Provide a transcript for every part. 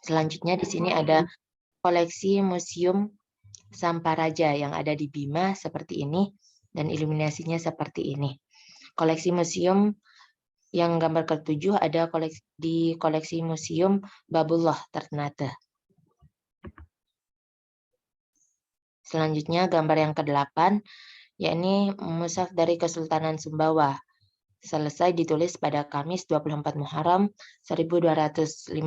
Selanjutnya di sini ada koleksi Museum Samparaja yang ada di Bima seperti ini dan iluminasinya seperti ini. Koleksi museum yang gambar ke-7 ada di koleksi Museum Babullah Ternate. Selanjutnya gambar yang ke-8 yakni mushaf dari Kesultanan Sumbawa. Selesai ditulis pada Kamis 24 Muharram 1254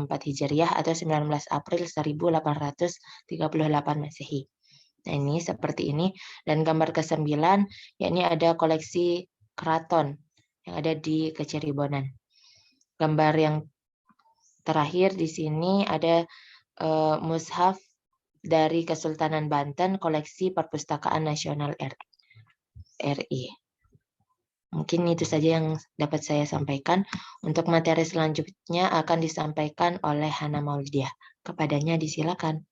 Hijriah atau 19 April 1838 Masehi. Nah, ini seperti ini. Dan gambar ke-9 yakni ada koleksi keraton yang ada di Keceribonan. Gambar yang terakhir di sini ada mushaf dari Kesultanan Banten, koleksi Perpustakaan Nasional RI. Mungkin itu saja yang dapat saya sampaikan. Untuk materi selanjutnya akan disampaikan oleh Hana Maulidiah. Kepadanya disilakan.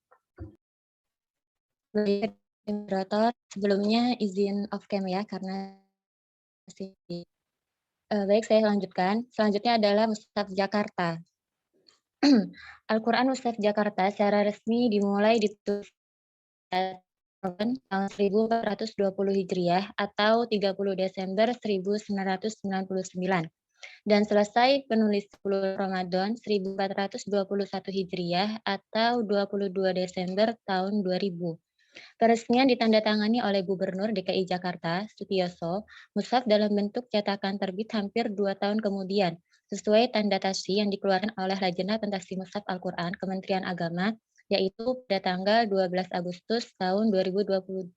Baik, moderator, sebelumnya izin off cam ya, karena baik, saya lanjutkan. Selanjutnya adalah Mushaf Jakarta. Al-Quran Mushaf Jakarta secara resmi dimulai ditulis tahun 1420 Hijriah atau 30 Desember 1999 dan selesai penulis 10 Ramadan 1421 Hijriah atau 22 Desember tahun 2000. Peresmian ditandatangani oleh Gubernur DKI Jakarta, Sutioso, mushaf dalam bentuk cetakan terbit hampir 2 tahun kemudian, sesuai tanda tasyi yang dikeluarkan oleh Lajnah Pentasi Mushaf Al-Quran Kementerian Agama, yaitu pada tanggal 12 Agustus tahun 2002.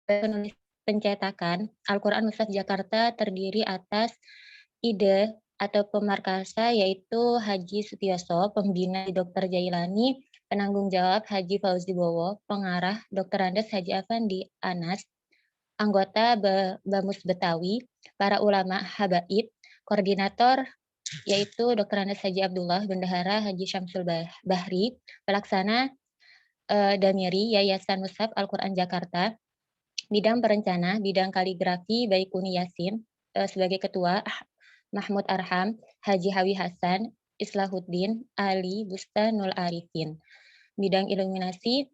Penulis pencetakan Al-Quran Mushaf Jakarta terdiri atas ide atau pemarkasa yaitu Haji Sutioso, pembina Dr. Jailani, penanggung jawab Haji Fauzi Bowo, pengarah Dr. Andes Haji Afandi Anas, anggota Bamus Betawi, para ulama habaib, koordinator yaitu Dr. Andes Haji Abdullah, bendahara Haji Syamsul Bahri, pelaksana Damiri Yayasan Mushaf Al-Quran Jakarta, bidang perencana, bidang kaligrafi Baikuni Yasin, sebagai ketua Mahmud Arham, Haji Hawi Hasan, Islahuddin, Ali Bustanul Arifin. Bidang iluminasi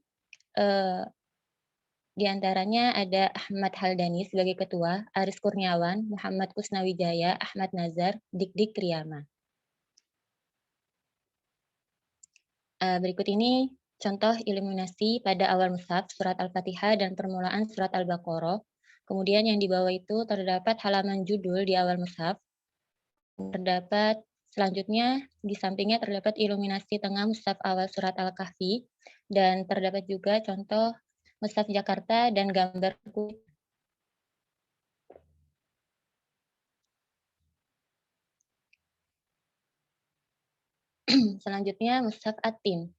diantaranya ada Ahmad Haldani sebagai ketua, Aris Kurniawan, Muhammad Kusnawijaya, Ahmad Nazar, Dik Riyama. Berikut ini contoh iluminasi pada awal mushaf, surat Al-Fatihah dan permulaan surat Al-Baqarah. Kemudian yang di bawah itu terdapat halaman judul di awal mushaf. Terdapat selanjutnya di sampingnya terdapat iluminasi tengah mushaf awal surat Al-Kahfi dan terdapat juga contoh mushaf Jakarta dan gambar kulit. Selanjutnya mushaf At-Tin.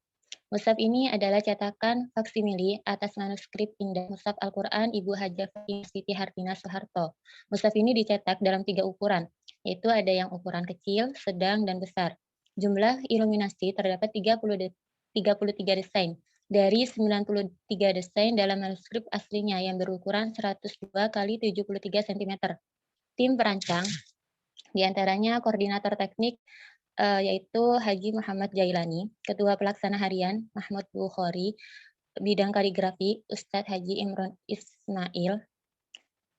Mushaf ini adalah cetakan faksimili atas manuskrip indah Mushaf Al-Quran Ibu Hajah Siti Hartina Soeharto. Mushaf ini dicetak dalam 3 ukuran, yaitu ada yang ukuran kecil, sedang, dan besar. Jumlah iluminasi terdapat 33 desain. Dari 93 desain dalam manuskrip aslinya yang berukuran 102 kali 73 cm. Tim perancang, diantaranya koordinator teknik, yaitu Haji Muhammad Jailani, Ketua Pelaksana Harian Mahmud Bukhari, bidang kaligrafi Ustadz Haji Imron Ismail,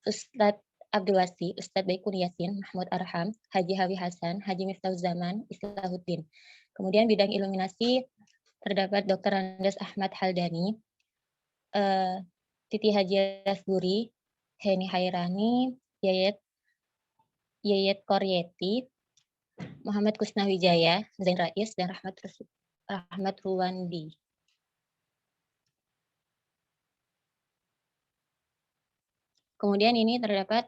Ustadz Abdul Wasi, Ustadz Baikuni Yasin, Mahmud Arham, Haji Hawi Hasan, Haji Miftah Zaman, Islahuddin. Kemudian bidang iluminasi terdapat Dr. Andes Ahmad Haldani, Titi Haji Rasburi, Heni Hairani, Yayet Koryeti, Muhammad Kusnawijaya, Zain Rais, dan Rahmat Ruwandi. Kemudian ini terdapat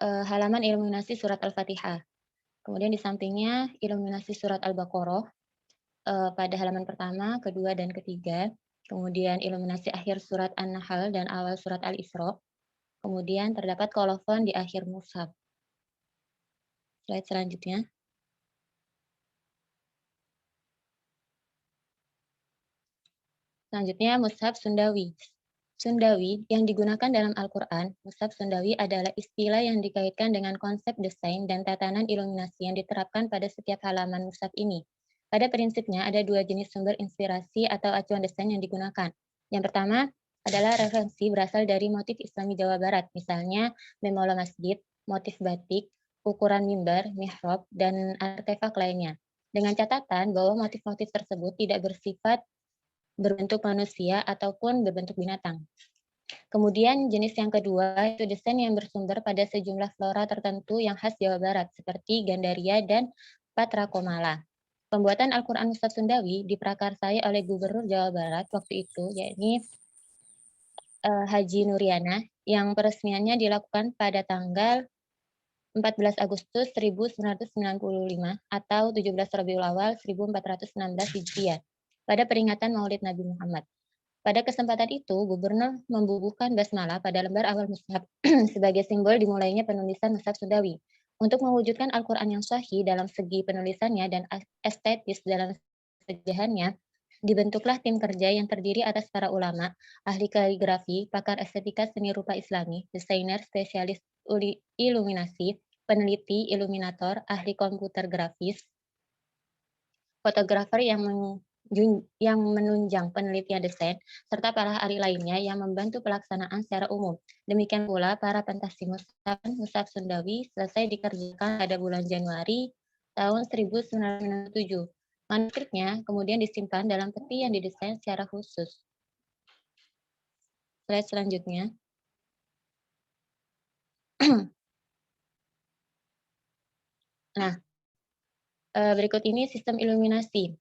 halaman iluminasi surat Al-Fatihah. Kemudian di sampingnya iluminasi surat Al-Baqarah pada halaman pertama, kedua, dan ketiga. Kemudian iluminasi akhir surat An-Nahl dan awal surat Al-Isra. Kemudian terdapat kolofon di akhir mushaf. Slide selanjutnya. Selanjutnya mushaf Sundawi. Sundawi yang digunakan dalam Al-Quran, Mushaf Sundawi adalah istilah yang dikaitkan dengan konsep desain dan tatanan iluminasi yang diterapkan pada setiap halaman mushaf ini. Pada prinsipnya ada dua jenis sumber inspirasi atau acuan desain yang digunakan. Yang pertama adalah referensi berasal dari motif Islami Jawa Barat, misalnya memola masjid, motif batik, ukuran mimbar, mihrab, dan artefak lainnya. Dengan catatan bahwa motif-motif tersebut tidak bersifat berbentuk manusia ataupun berbentuk binatang. Kemudian jenis yang kedua itu desain yang bersumber pada sejumlah flora tertentu yang khas Jawa Barat seperti Gandaria dan Patrakomala. Pembuatan Al-Quran Mushaf Sundawi diprakarsai oleh Gubernur Jawa Barat waktu itu, yakni Haji Nuriana, yang peresmiannya dilakukan pada tanggal 14 Agustus 1995 atau 17 Rabiul Awal 1416 Hijriah pada peringatan Maulid Nabi Muhammad. Pada kesempatan itu, Gubernur membubuhkan basmalah pada lembar awal mushaf sebagai simbol dimulainya penulisan mushaf Sundawi. Untuk mewujudkan Al-Quran yang sahih dalam segi penulisannya dan estetis dalam sejahannya, dibentuklah tim kerja yang terdiri atas para ulama, ahli kaligrafi, pakar estetika seni rupa Islami, desainer spesialis iluminasi, peneliti, iluminator, ahli komputer grafis, fotografer yang menunjang penelitian desain, serta para ahli lainnya yang membantu pelaksanaan secara umum. Demikian pula para pentasi mushaf Sundawi selesai dikerjakan pada bulan Januari tahun 1997. Manuskripnya kemudian disimpan dalam peti yang didesain secara khusus. Slide selanjutnya. Nah, berikut ini sistem iluminasi.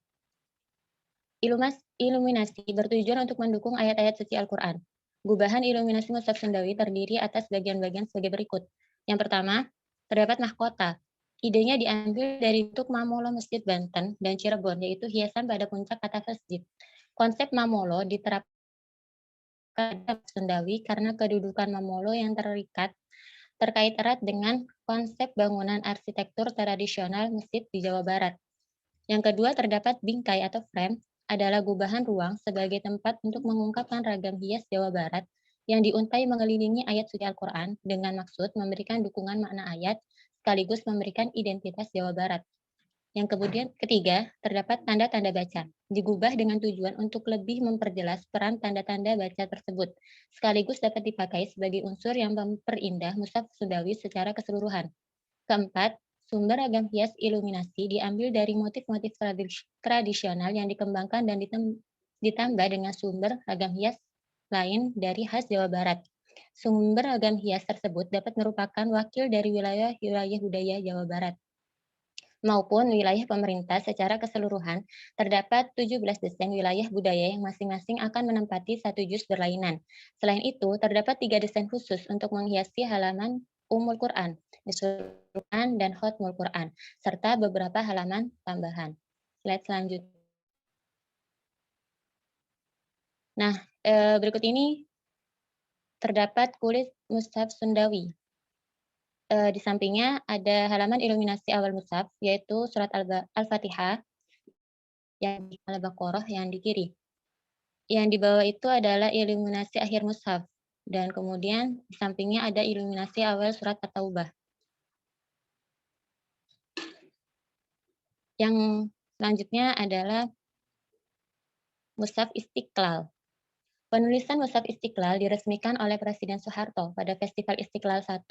Iluminasi bertujuan untuk mendukung ayat-ayat suci Al-Quran. Gubahan iluminasi mushaf Sundawi terdiri atas bagian-bagian sebagai berikut. Yang pertama, terdapat mahkota. Idenya diambil dari bentuk mamolo Masjid Banten dan Cirebon, yaitu hiasan pada puncak atas masjid. Konsep mamolo diterapkan pada Sundawi karena kedudukan mamolo yang terkait erat dengan konsep bangunan arsitektur tradisional masjid di Jawa Barat. Yang kedua, terdapat bingkai atau frame adalah gubahan ruang sebagai tempat untuk mengungkapkan ragam hias Jawa Barat yang diuntai mengelilingi ayat suci Al-Quran dengan maksud memberikan dukungan makna ayat sekaligus memberikan identitas Jawa Barat. Yang kemudian ketiga, terdapat tanda-tanda baca, digubah dengan tujuan untuk lebih memperjelas peran tanda-tanda baca tersebut, sekaligus dapat dipakai sebagai unsur yang memperindah mushaf Sundawi secara keseluruhan. Keempat, sumber ragam hias iluminasi diambil dari motif-motif tradisional yang dikembangkan dan ditambah dengan sumber ragam hias lain dari khas Jawa Barat. Sumber ragam hias tersebut dapat merupakan wakil dari wilayah-wilayah budaya Jawa Barat maupun wilayah pemerintah secara keseluruhan. Terdapat 17 desain wilayah budaya yang masing-masing akan menempati satu juz berlainan. Selain itu, terdapat 3 desain khusus untuk menghiasi halaman Ummul Quran, Nisful Quran, dan Khatmul Quran, serta beberapa halaman tambahan. Slide selanjutnya. Nah, berikut ini terdapat kulit mushaf Sundawi. Di sampingnya ada halaman iluminasi awal mushaf, yaitu surat Al-Fatihah, yang di Al-Baqarah yang di kiri. Yang di bawah itu adalah iluminasi akhir mushaf, dan kemudian di sampingnya ada iluminasi awal surat At-Taubah. Yang selanjutnya adalah Mushaf Istiqlal. Penulisan Mushaf Istiqlal diresmikan oleh Presiden Soeharto pada Festival Istiqlal I,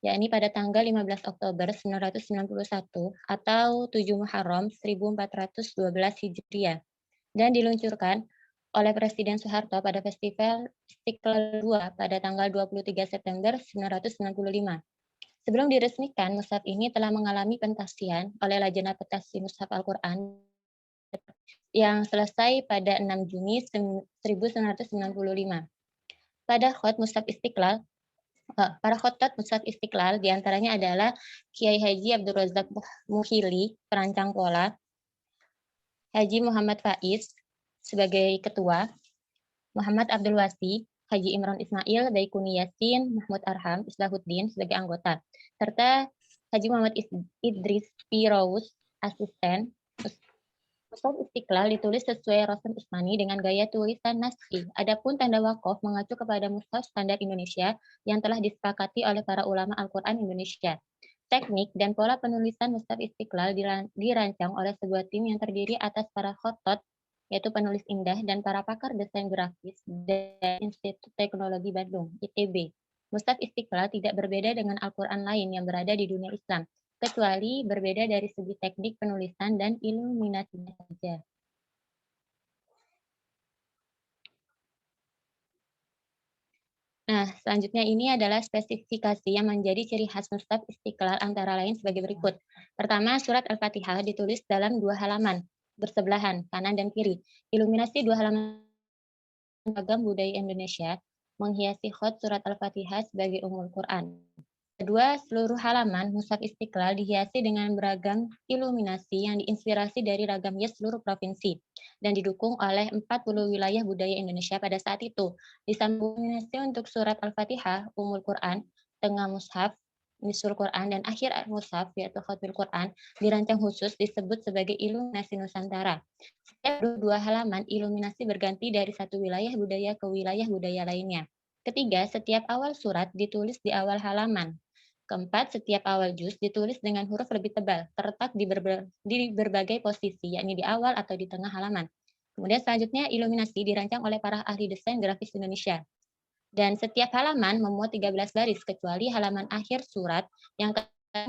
yakni pada tanggal 15 Oktober 1991 atau 7 Muharram 1412 Hijriah, dan diluncurkan oleh Presiden Soeharto pada Festival Istiqlal II pada tanggal 23 September 1995. Sebelum diresmikan, mushaf ini telah mengalami pentasian oleh Lajnah Pentasi Mushaf Al-Quran yang selesai pada 6 Juni 1995. Pada khot Mushaf Istiqlal, para khotot Mushaf Istiqlal diantaranya adalah Kiai Haji Abdul Razak Muhili, perancang pola, Haji Muhammad Faiz sebagai ketua, Muhammad Abdul Wasi, Haji Imran Ismail, Baikuni Yasin, Mahmud Arham, Islahuddin sebagai anggota, serta Haji Muhammad Idris Pirouz, asisten. Mushaf Istiqlal ditulis sesuai Rasul Utsmani dengan gaya tulisan Naskhi. Adapun tanda wakaf mengacu kepada mushaf standar Indonesia yang telah disepakati oleh para ulama Al-Quran Indonesia. Teknik dan pola penulisan Mushaf Istiqlal dirancang oleh sebuah tim yang terdiri atas para khotot, yaitu penulis indah, dan para pakar desain grafis dari Institut Teknologi Bandung, ITB. Mushaf Istiqlal tidak berbeda dengan Al-Quran lain yang berada di dunia Islam, kecuali berbeda dari segi teknik penulisan dan iluminasinya saja. Nah, selanjutnya ini adalah spesifikasi yang menjadi ciri khas Mushaf Istiqlal antara lain sebagai berikut. Pertama, surat Al-Fatihah ditulis dalam 2 halaman, bersebelahan, kanan dan kiri. Iluminasi 2 halaman Ragam Budaya Indonesia menghiasi khot surat Al-Fatihah sebagai Ummul Quran. Kedua, seluruh halaman Mushaf Istiqlal dihiasi dengan beragam iluminasi yang diinspirasi dari ragam hias seluruh provinsi dan didukung oleh 40 wilayah budaya Indonesia pada saat itu. Disambung iluminasi untuk surat Al-Fatihah, Ummul Quran, tengah mushaf, Nisful Quran, dan akhir mushaf, yaitu Khatmul Quran, dirancang khusus disebut sebagai iluminasi Nusantara. Setiap 2 halaman, iluminasi berganti dari satu wilayah budaya ke wilayah budaya lainnya. Ketiga, setiap awal surat ditulis di awal halaman. Keempat, setiap awal juz ditulis dengan huruf lebih tebal, terletak di berbagai posisi, yakni di awal atau di tengah halaman. Kemudian selanjutnya, iluminasi dirancang oleh para ahli desain grafis Indonesia. Dan setiap halaman memuat 13 baris, kecuali halaman akhir surat yang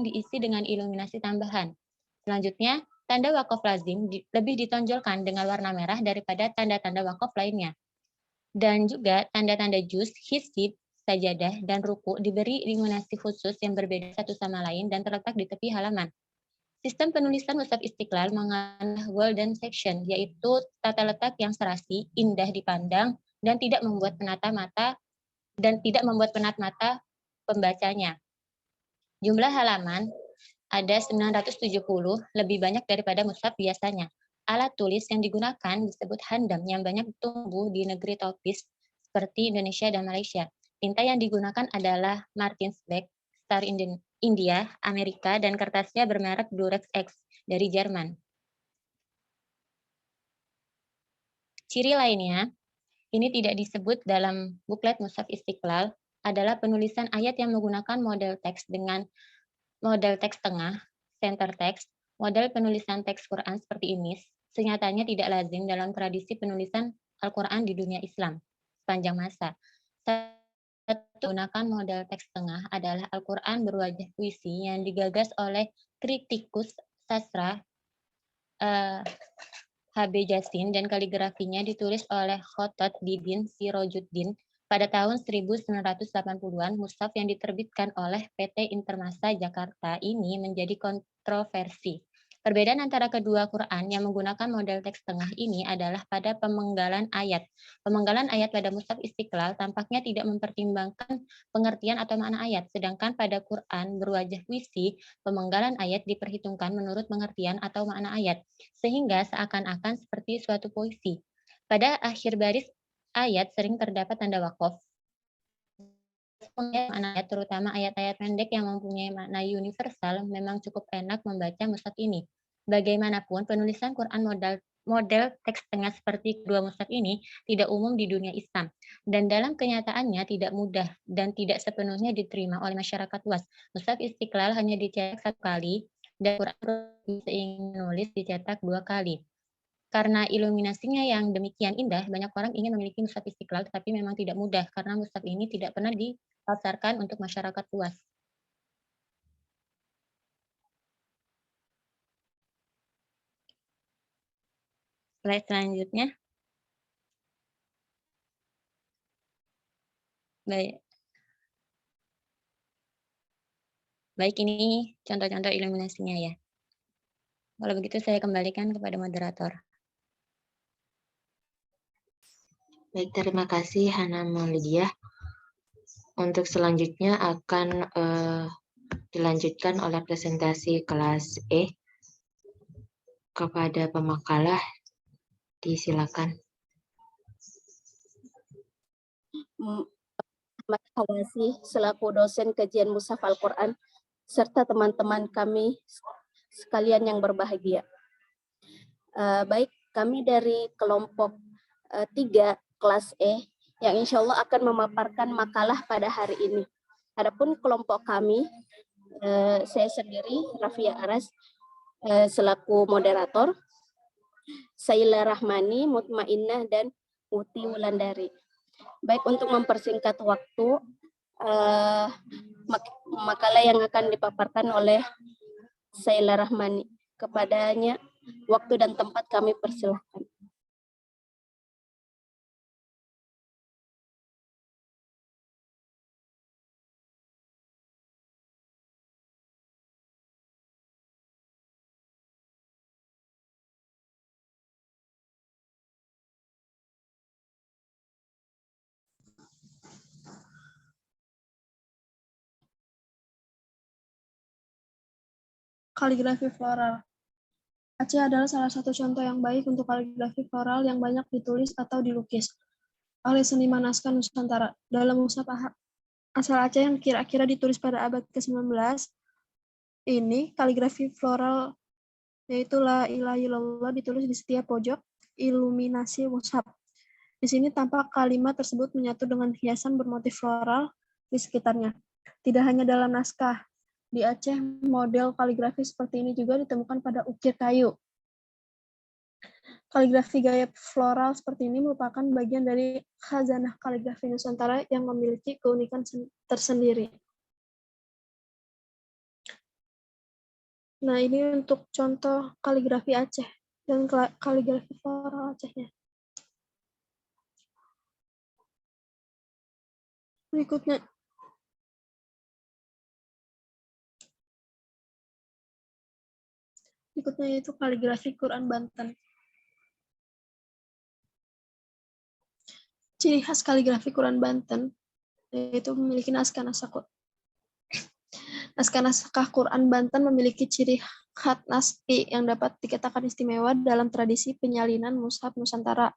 diisi dengan iluminasi tambahan. Selanjutnya, tanda wakaf lazim lebih ditonjolkan dengan warna merah daripada tanda-tanda wakaf lainnya. Dan juga tanda-tanda juz, hizib, sajadah, dan ruku diberi iluminasi khusus yang berbeda satu sama lain dan terletak di tepi halaman. Sistem penulisan Mushaf Istiqlal mengenai golden section, yaitu tata letak yang serasi, indah dipandang, dan tidak membuat penat mata pembacanya. Jumlah halaman ada 970, lebih banyak daripada mushaf biasanya. Alat tulis yang digunakan disebut handam yang banyak tumbuh di negeri tropis seperti Indonesia dan Malaysia. Tinta yang digunakan adalah Martin's Black, Star India, Amerika, dan kertasnya bermerek Durex X dari Jerman. Ciri lainnya, ini tidak disebut dalam buklet Mushaf Istiqlal, adalah penulisan ayat yang menggunakan model teks dengan model teks tengah, center text, model penulisan teks Quran seperti ini, senyatanya tidak lazim dalam tradisi penulisan Al-Quran di dunia Islam sepanjang masa. Satu menggunakan model teks tengah adalah Al-Quran berwajah puisi yang digagas oleh kritikus sastra H.B. Jasin dan kaligrafinya ditulis oleh Khotot Didin Sirojuddin pada tahun 1980-an. Mushaf yang diterbitkan oleh PT Intermasa Jakarta ini menjadi kontroversi. Perbedaan antara kedua Quran yang menggunakan model teks tengah ini adalah pada pemenggalan ayat. Pemenggalan ayat pada Mushaf Istiqlal tampaknya tidak mempertimbangkan pengertian atau makna ayat, sedangkan pada Quran berwajah puisi, pemenggalan ayat diperhitungkan menurut pengertian atau makna ayat, sehingga seakan-akan seperti suatu puisi. Pada akhir baris ayat sering terdapat tanda wakaf. Makna ayat, terutama ayat-ayat pendek yang mempunyai makna universal, memang cukup enak membaca mushaf ini. Bagaimanapun, penulisan Quran model teks tengah seperti kedua mushaf ini tidak umum di dunia Islam, dan dalam kenyataannya tidak mudah dan tidak sepenuhnya diterima oleh masyarakat luas. Mushaf Istiqlal hanya dicetak 1 kali, dan Quran ingin menulis dicetak 2 kali. Karena iluminasinya yang demikian indah, banyak orang ingin memiliki Mushaf Istiqlal, tetapi memang tidak mudah karena mushaf ini tidak pernah dipasarkan untuk masyarakat luas. Slide selanjutnya. Baik, ini contoh-contoh iluminasinya ya. Kalau begitu saya kembalikan kepada moderator. Baik, terima kasih Hana Maulidiah. Untuk selanjutnya akan dilanjutkan oleh presentasi kelas E kepada pemakalah. Disilakan. Ahmad Hawasi selaku dosen kajian Mushaf Al-Quran serta teman-teman kami sekalian yang berbahagia. Baik, kami dari kelompok 3 kelas E yang insya Allah akan memaparkan makalah pada hari ini. Adapun kelompok kami, saya sendiri Rafia Aras selaku moderator, Saila Rahmani, Mutmainnah, dan Uti Wulandari. Baik, untuk mempersingkat waktu, makalah yang akan dipaparkan oleh Saila Rahmani. Kepadanya waktu dan tempat kami persilahkan. Kaligrafi floral. Aceh adalah salah satu contoh yang baik untuk kaligrafi floral yang banyak ditulis atau dilukis oleh seniman naskah Nusantara. Dalam mushaf asal Aceh yang kira-kira ditulis pada abad ke-19, ini kaligrafi floral yaitu La ilaha illallah ditulis di setiap pojok iluminasi mushaf. Di sini tampak kalimat tersebut menyatu dengan hiasan bermotif floral di sekitarnya. Tidak hanya dalam naskah, di Aceh model kaligrafi seperti ini juga ditemukan pada ukir kayu. Kaligrafi gaya floral seperti ini merupakan bagian dari khazanah kaligrafi Nusantara yang memiliki keunikan tersendiri. Nah, ini untuk contoh kaligrafi Aceh dan kaligrafi floral Acehnya. Berikutnya yaitu kaligrafi Quran Banten. Ciri khas kaligrafi Quran Banten yaitu memiliki naskah-naskah Quran Banten memiliki ciri khat nasqi yang dapat dikatakan istimewa dalam tradisi penyalinan mushaf Nusantara.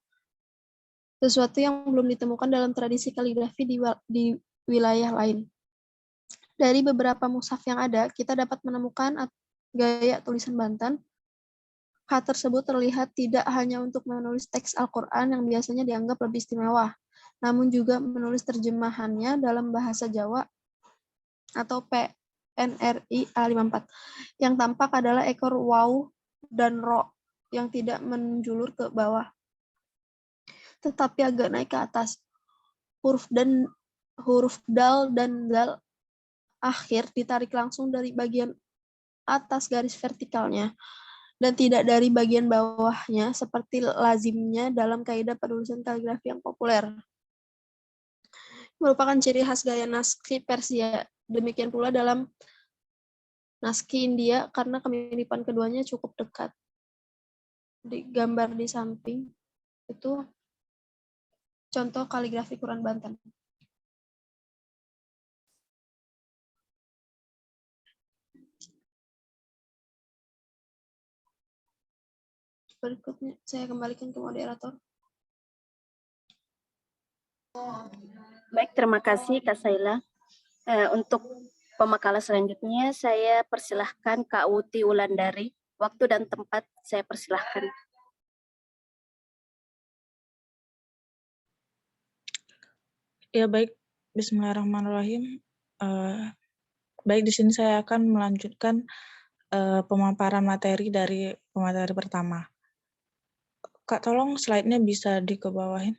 Sesuatu yang belum ditemukan dalam tradisi kaligrafi di wilayah lain. Dari beberapa mushaf yang ada, kita dapat menemukan gaya tulisan Banten. Khat tersebut terlihat tidak hanya untuk menulis teks Al-Quran yang biasanya dianggap lebih istimewa, namun juga menulis terjemahannya dalam bahasa Jawa atau PNRI A54. Yang tampak adalah ekor waw dan ro yang tidak menjulur ke bawah, tetapi agak naik ke atas. Huruf dal dan dal akhir ditarik langsung dari bagian atas garis vertikalnya, dan tidak dari bagian bawahnya seperti lazimnya dalam kaidah penulisan kaligrafi yang populer. Merupakan ciri khas gaya naskhi Persia. Demikian pula dalam naskhi India karena kemiripan keduanya cukup dekat. Di gambar di samping itu contoh kaligrafi Quran Banten. Berikutnya saya kembalikan ke moderator. Baik, terima kasih Kak Saila. Untuk pemakalah selanjutnya saya persilahkan Kak Uti Wulandari. Waktu dan tempat saya persilahkan. Ya baik, Bismillahirrahmanirrahim. Baik, di sini saya akan melanjutkan pemaparan materi dari pemateri pertama. Kak, tolong slide-nya bisa dikebawahin.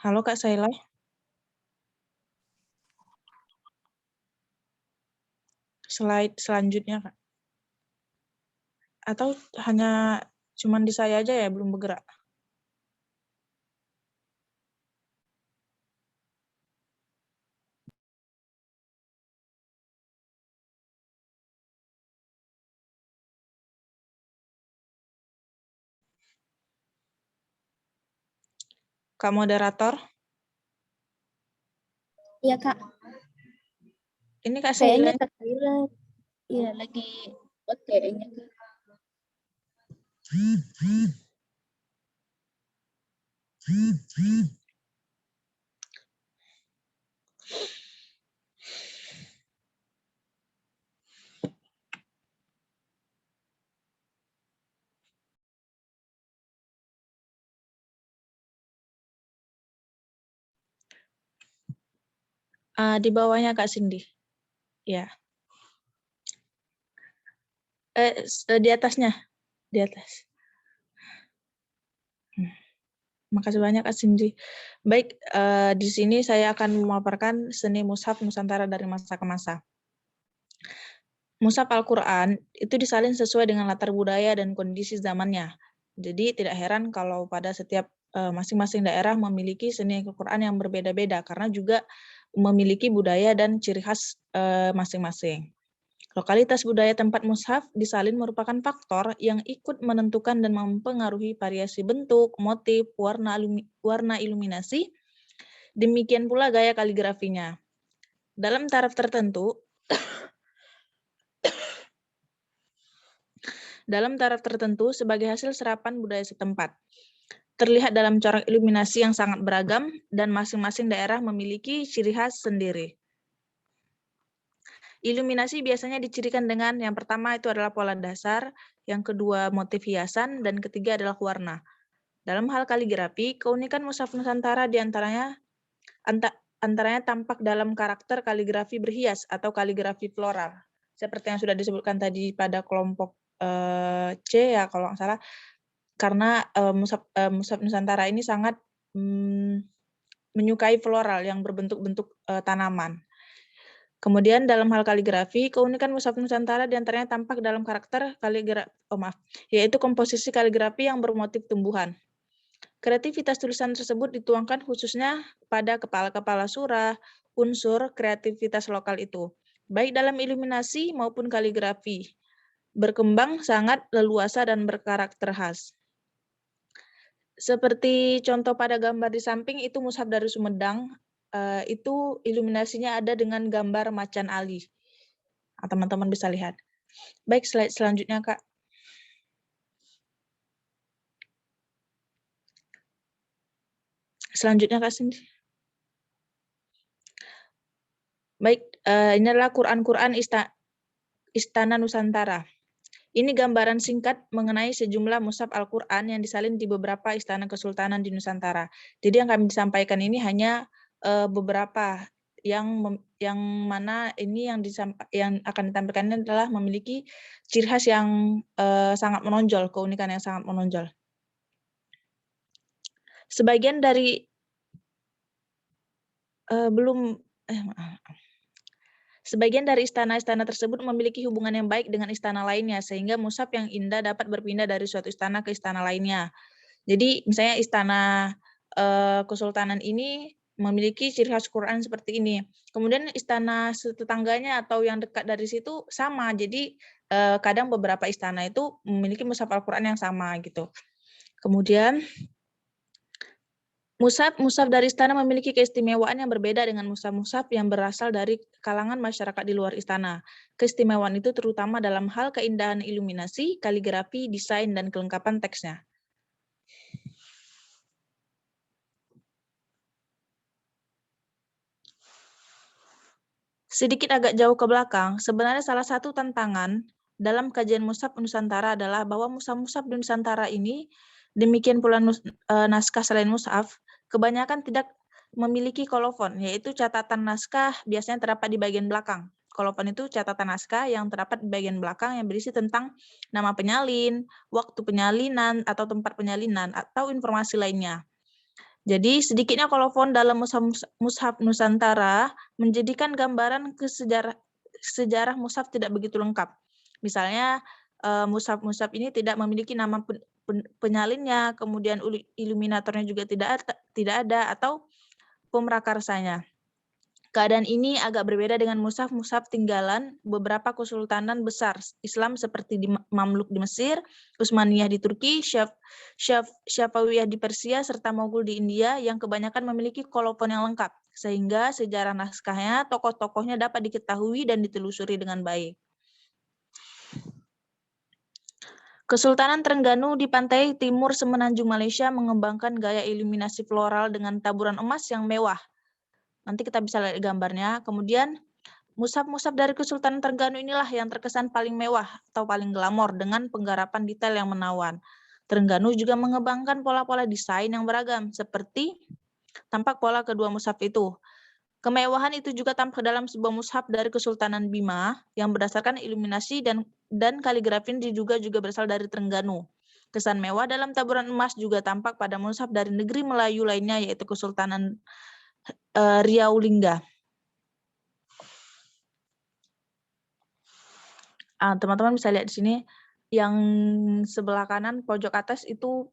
Halo Kak Saila. Slide selanjutnya, Kak. Atau hanya cuman di saya aja ya, belum bergerak? Kak moderator? Iya Kak. Ini Kak Kayaknya Saila. Kak Saila iya lagi kayaknya Kak. Di bawahnya Kak Cindy. Ya. Di atasnya. Di atas. Makasih banyak Kak Cindy. Baik, di sini saya akan memaparkan seni mushaf Nusantara dari masa ke masa. Mushaf Al-Quran itu disalin sesuai dengan latar budaya dan kondisi zamannya. Jadi tidak heran kalau pada setiap masing-masing daerah memiliki seni Al-Quran yang berbeda-beda karena juga memiliki budaya dan ciri khas masing-masing. Lokalitas budaya tempat mushaf disalin merupakan faktor yang ikut menentukan dan mempengaruhi variasi bentuk, motif, warna iluminasi, demikian pula gaya kaligrafinya. Dalam taraf tertentu, sebagai hasil serapan budaya setempat. Terlihat dalam corak iluminasi yang sangat beragam dan masing-masing daerah memiliki ciri khas sendiri. Iluminasi biasanya dicirikan dengan yang pertama itu adalah pola dasar, yang kedua motif hiasan, dan ketiga adalah warna. Dalam hal kaligrafi, keunikan mushaf Nusantara diantaranya tampak dalam karakter kaligrafi berhias atau kaligrafi floral. Seperti yang sudah disebutkan tadi pada kelompok C ya kalau nggak salah, karena mushaf Nusantara ini sangat menyukai floral yang berbentuk-bentuk tanaman. Kemudian dalam hal kaligrafi, keunikan mushaf Nusantara diantaranya tampak dalam karakter yaitu komposisi kaligrafi yang bermotif tumbuhan. Kreativitas tulisan tersebut dituangkan khususnya pada kepala-kepala surah, unsur kreativitas lokal itu, baik dalam iluminasi maupun kaligrafi. Berkembang sangat leluasa dan berkarakter khas. Seperti contoh pada gambar di samping itu mushaf dari Sumedang, itu iluminasinya ada dengan gambar macan ali. Teman-teman bisa lihat. Baik, slide selanjutnya Kak. Selanjutnya Kak Cindy. Baik, ini adalah Quran Istana Nusantara. Ini gambaran singkat mengenai sejumlah mushaf Al-Quran yang disalin di beberapa istana kesultanan di Nusantara. Jadi yang kami sampaikan ini hanya beberapa yang mana ini yang akan ditampilkan ini adalah memiliki ciri khas yang sangat menonjol, keunikan yang sangat menonjol. Sebagian dari Sebagian dari istana-istana tersebut memiliki hubungan yang baik dengan istana lainnya, sehingga mushaf yang indah dapat berpindah dari suatu istana ke istana lainnya. Jadi misalnya istana kesultanan ini memiliki ciri khas Quran seperti ini. Kemudian istana tetangganya atau yang dekat dari situ sama. Jadi kadang beberapa istana itu memiliki mushaf Al-Quran yang sama gitu. Kemudian Mushaf dari istana memiliki keistimewaan yang berbeda dengan mushaf-mushaf yang berasal dari kalangan masyarakat di luar istana. Keistimewaan itu terutama dalam hal keindahan iluminasi, kaligrafi, desain, dan kelengkapan teksnya. Sedikit agak jauh ke belakang, sebenarnya salah satu tantangan dalam kajian mushaf Nusantara adalah bahwa mushaf-mushaf di Nusantara ini, demikian pula naskah selain mushaf, kebanyakan tidak memiliki kolofon, yaitu catatan naskah biasanya terdapat di bagian belakang. Kolofon itu catatan naskah yang terdapat di bagian belakang yang berisi tentang nama penyalin, waktu penyalinan atau tempat penyalinan, atau informasi lainnya. Jadi sedikitnya kolofon dalam mushaf Nusantara menjadikan gambaran sejarah mushaf tidak begitu lengkap. Misalnya mushaf ini tidak memiliki nama penyalinnya, kemudian iluminatornya juga tidak ada atau pemerakarsanya. Keadaan ini agak berbeda dengan mushaf-mushaf tinggalan beberapa kesultanan besar Islam seperti di Mamluk di Mesir, Utsmaniyah di Turki, Syafawiyah di Persia, serta Mogul di India yang kebanyakan memiliki kolofon yang lengkap, sehingga sejarah naskahnya, tokoh-tokohnya dapat diketahui dan ditelusuri dengan baik. Kesultanan Terengganu di pantai timur semenanjung Malaysia mengembangkan gaya iluminasi floral dengan taburan emas yang mewah. Nanti kita bisa lihat gambarnya. Kemudian mushaf-mushaf dari Kesultanan Terengganu inilah yang terkesan paling mewah atau paling glamor dengan penggarapan detail yang menawan. Terengganu juga mengembangkan pola-pola desain yang beragam seperti tampak pola kedua mushaf itu. Kemewahan itu juga tampak dalam sebuah mushaf dari Kesultanan Bima yang berdasarkan iluminasi dan kaligrafi juga berasal dari Terengganu. Kesan mewah dalam taburan emas juga tampak pada mushaf dari negeri Melayu lainnya, yaitu Kesultanan Riau Lingga. Teman-teman bisa lihat di sini, yang sebelah kanan pojok atas itu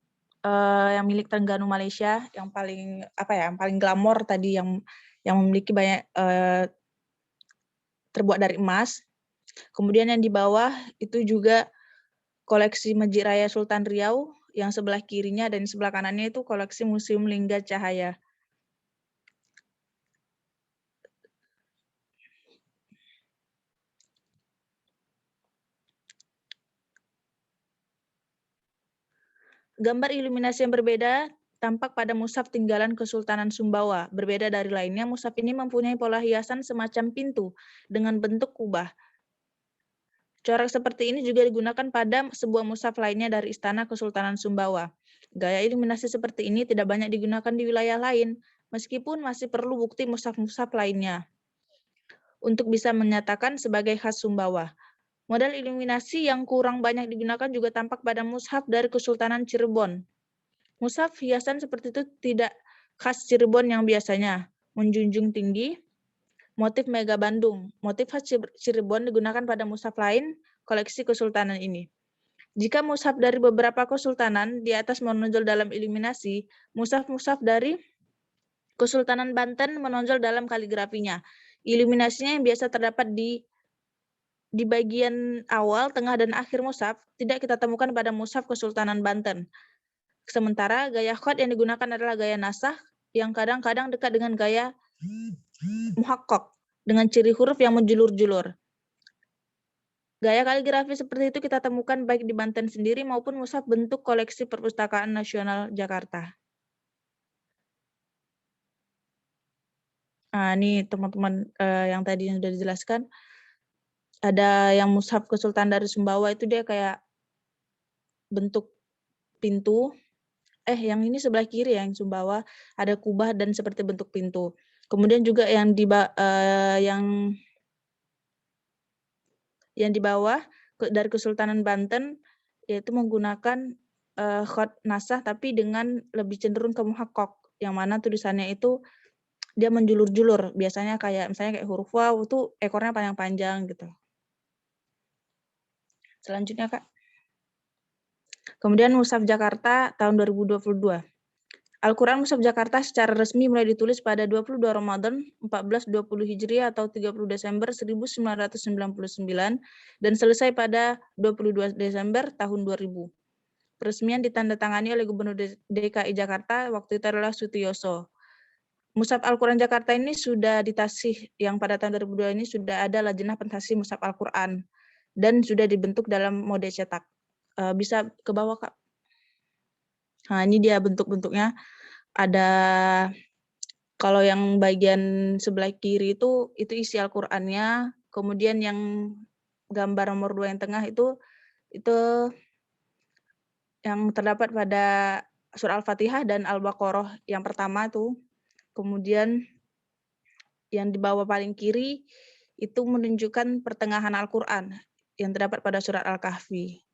yang milik Terengganu Malaysia, yang paling yang paling glamor tadi, yang memiliki banyak terbuat dari emas. Kemudian yang di bawah itu juga koleksi Masjid Raya Sultan Riau, yang sebelah kirinya dan sebelah kanannya itu koleksi Museum Lingga Cahaya. Gambar iluminasi yang berbeda tampak pada mushaf tinggalan Kesultanan Sumbawa. Berbeda dari lainnya, mushaf ini mempunyai pola hiasan semacam pintu dengan bentuk kubah. Corak seperti ini juga digunakan pada sebuah mushaf lainnya dari Istana Kesultanan Sumbawa. Gaya iluminasi seperti ini tidak banyak digunakan di wilayah lain, meskipun masih perlu bukti mushaf-mushaf lainnya untuk bisa menyatakan sebagai khas Sumbawa. Model iluminasi yang kurang banyak digunakan juga tampak pada mushaf dari Kesultanan Cirebon. Mushaf hiasan seperti itu tidak khas Cirebon yang biasanya menjunjung tinggi motif Mega Bandung. Motif khas Cirebon digunakan pada mushaf lain koleksi kesultanan ini. Jika mushaf dari beberapa kesultanan di atas menonjol dalam iluminasi, mushaf-mushaf dari Kesultanan Banten menonjol dalam kaligrafinya. Iluminasinya yang biasa terdapat di bagian awal, tengah, dan akhir mushaf tidak kita temukan pada mushaf Kesultanan Banten. Sementara gaya khat yang digunakan adalah gaya nasakh yang kadang-kadang dekat dengan gaya muhakkak dengan ciri huruf yang menjulur-julur. Gaya kaligrafi seperti itu kita temukan baik di Banten sendiri maupun mushaf bentuk koleksi Perpustakaan Nasional Jakarta. Nah, ini teman-teman yang tadi sudah dijelaskan. Ada yang mushaf Kesultanan dari Sumbawa itu dia kayak bentuk pintu. Yang ini sebelah kiri yang Sumbawa ada kubah dan seperti bentuk pintu. Kemudian juga yang di bawah dari Kesultanan Banten yaitu menggunakan khat nasakh tapi dengan lebih cenderung ke muhakkak, yang mana tulisannya itu dia menjulur-julur, biasanya misalnya kayak huruf waw itu ekornya panjang-panjang gitu. Selanjutnya Kak. Kemudian Mushaf Jakarta tahun 2022. Al-Quran Mushaf Jakarta secara resmi mulai ditulis pada 22 Ramadan 1420 Hijriah atau 30 Desember 1999 dan selesai pada 22 Desember tahun 2000. Peresmian ditandatangani oleh Gubernur DKI Jakarta waktu itu adalah Sutiyoso. Mushaf Al-Quran Jakarta ini sudah ditasih, yang pada tahun 2002 ini sudah ada lajnah pentasih Mushaf Al-Quran dan sudah dibentuk dalam mode cetak. Bisa ke bawah Kak. Nah, ini dia bentuk-bentuknya. Ada, kalau yang bagian sebelah kiri itu isi Al-Qur'annya, kemudian yang gambar nomor 2 yang tengah itu yang terdapat pada surah Al-Fatihah dan Al-Baqarah yang pertama tuh. Kemudian yang di bawah paling kiri itu menunjukkan pertengahan Al-Qur'an yang terdapat pada surat Al-Kahfi.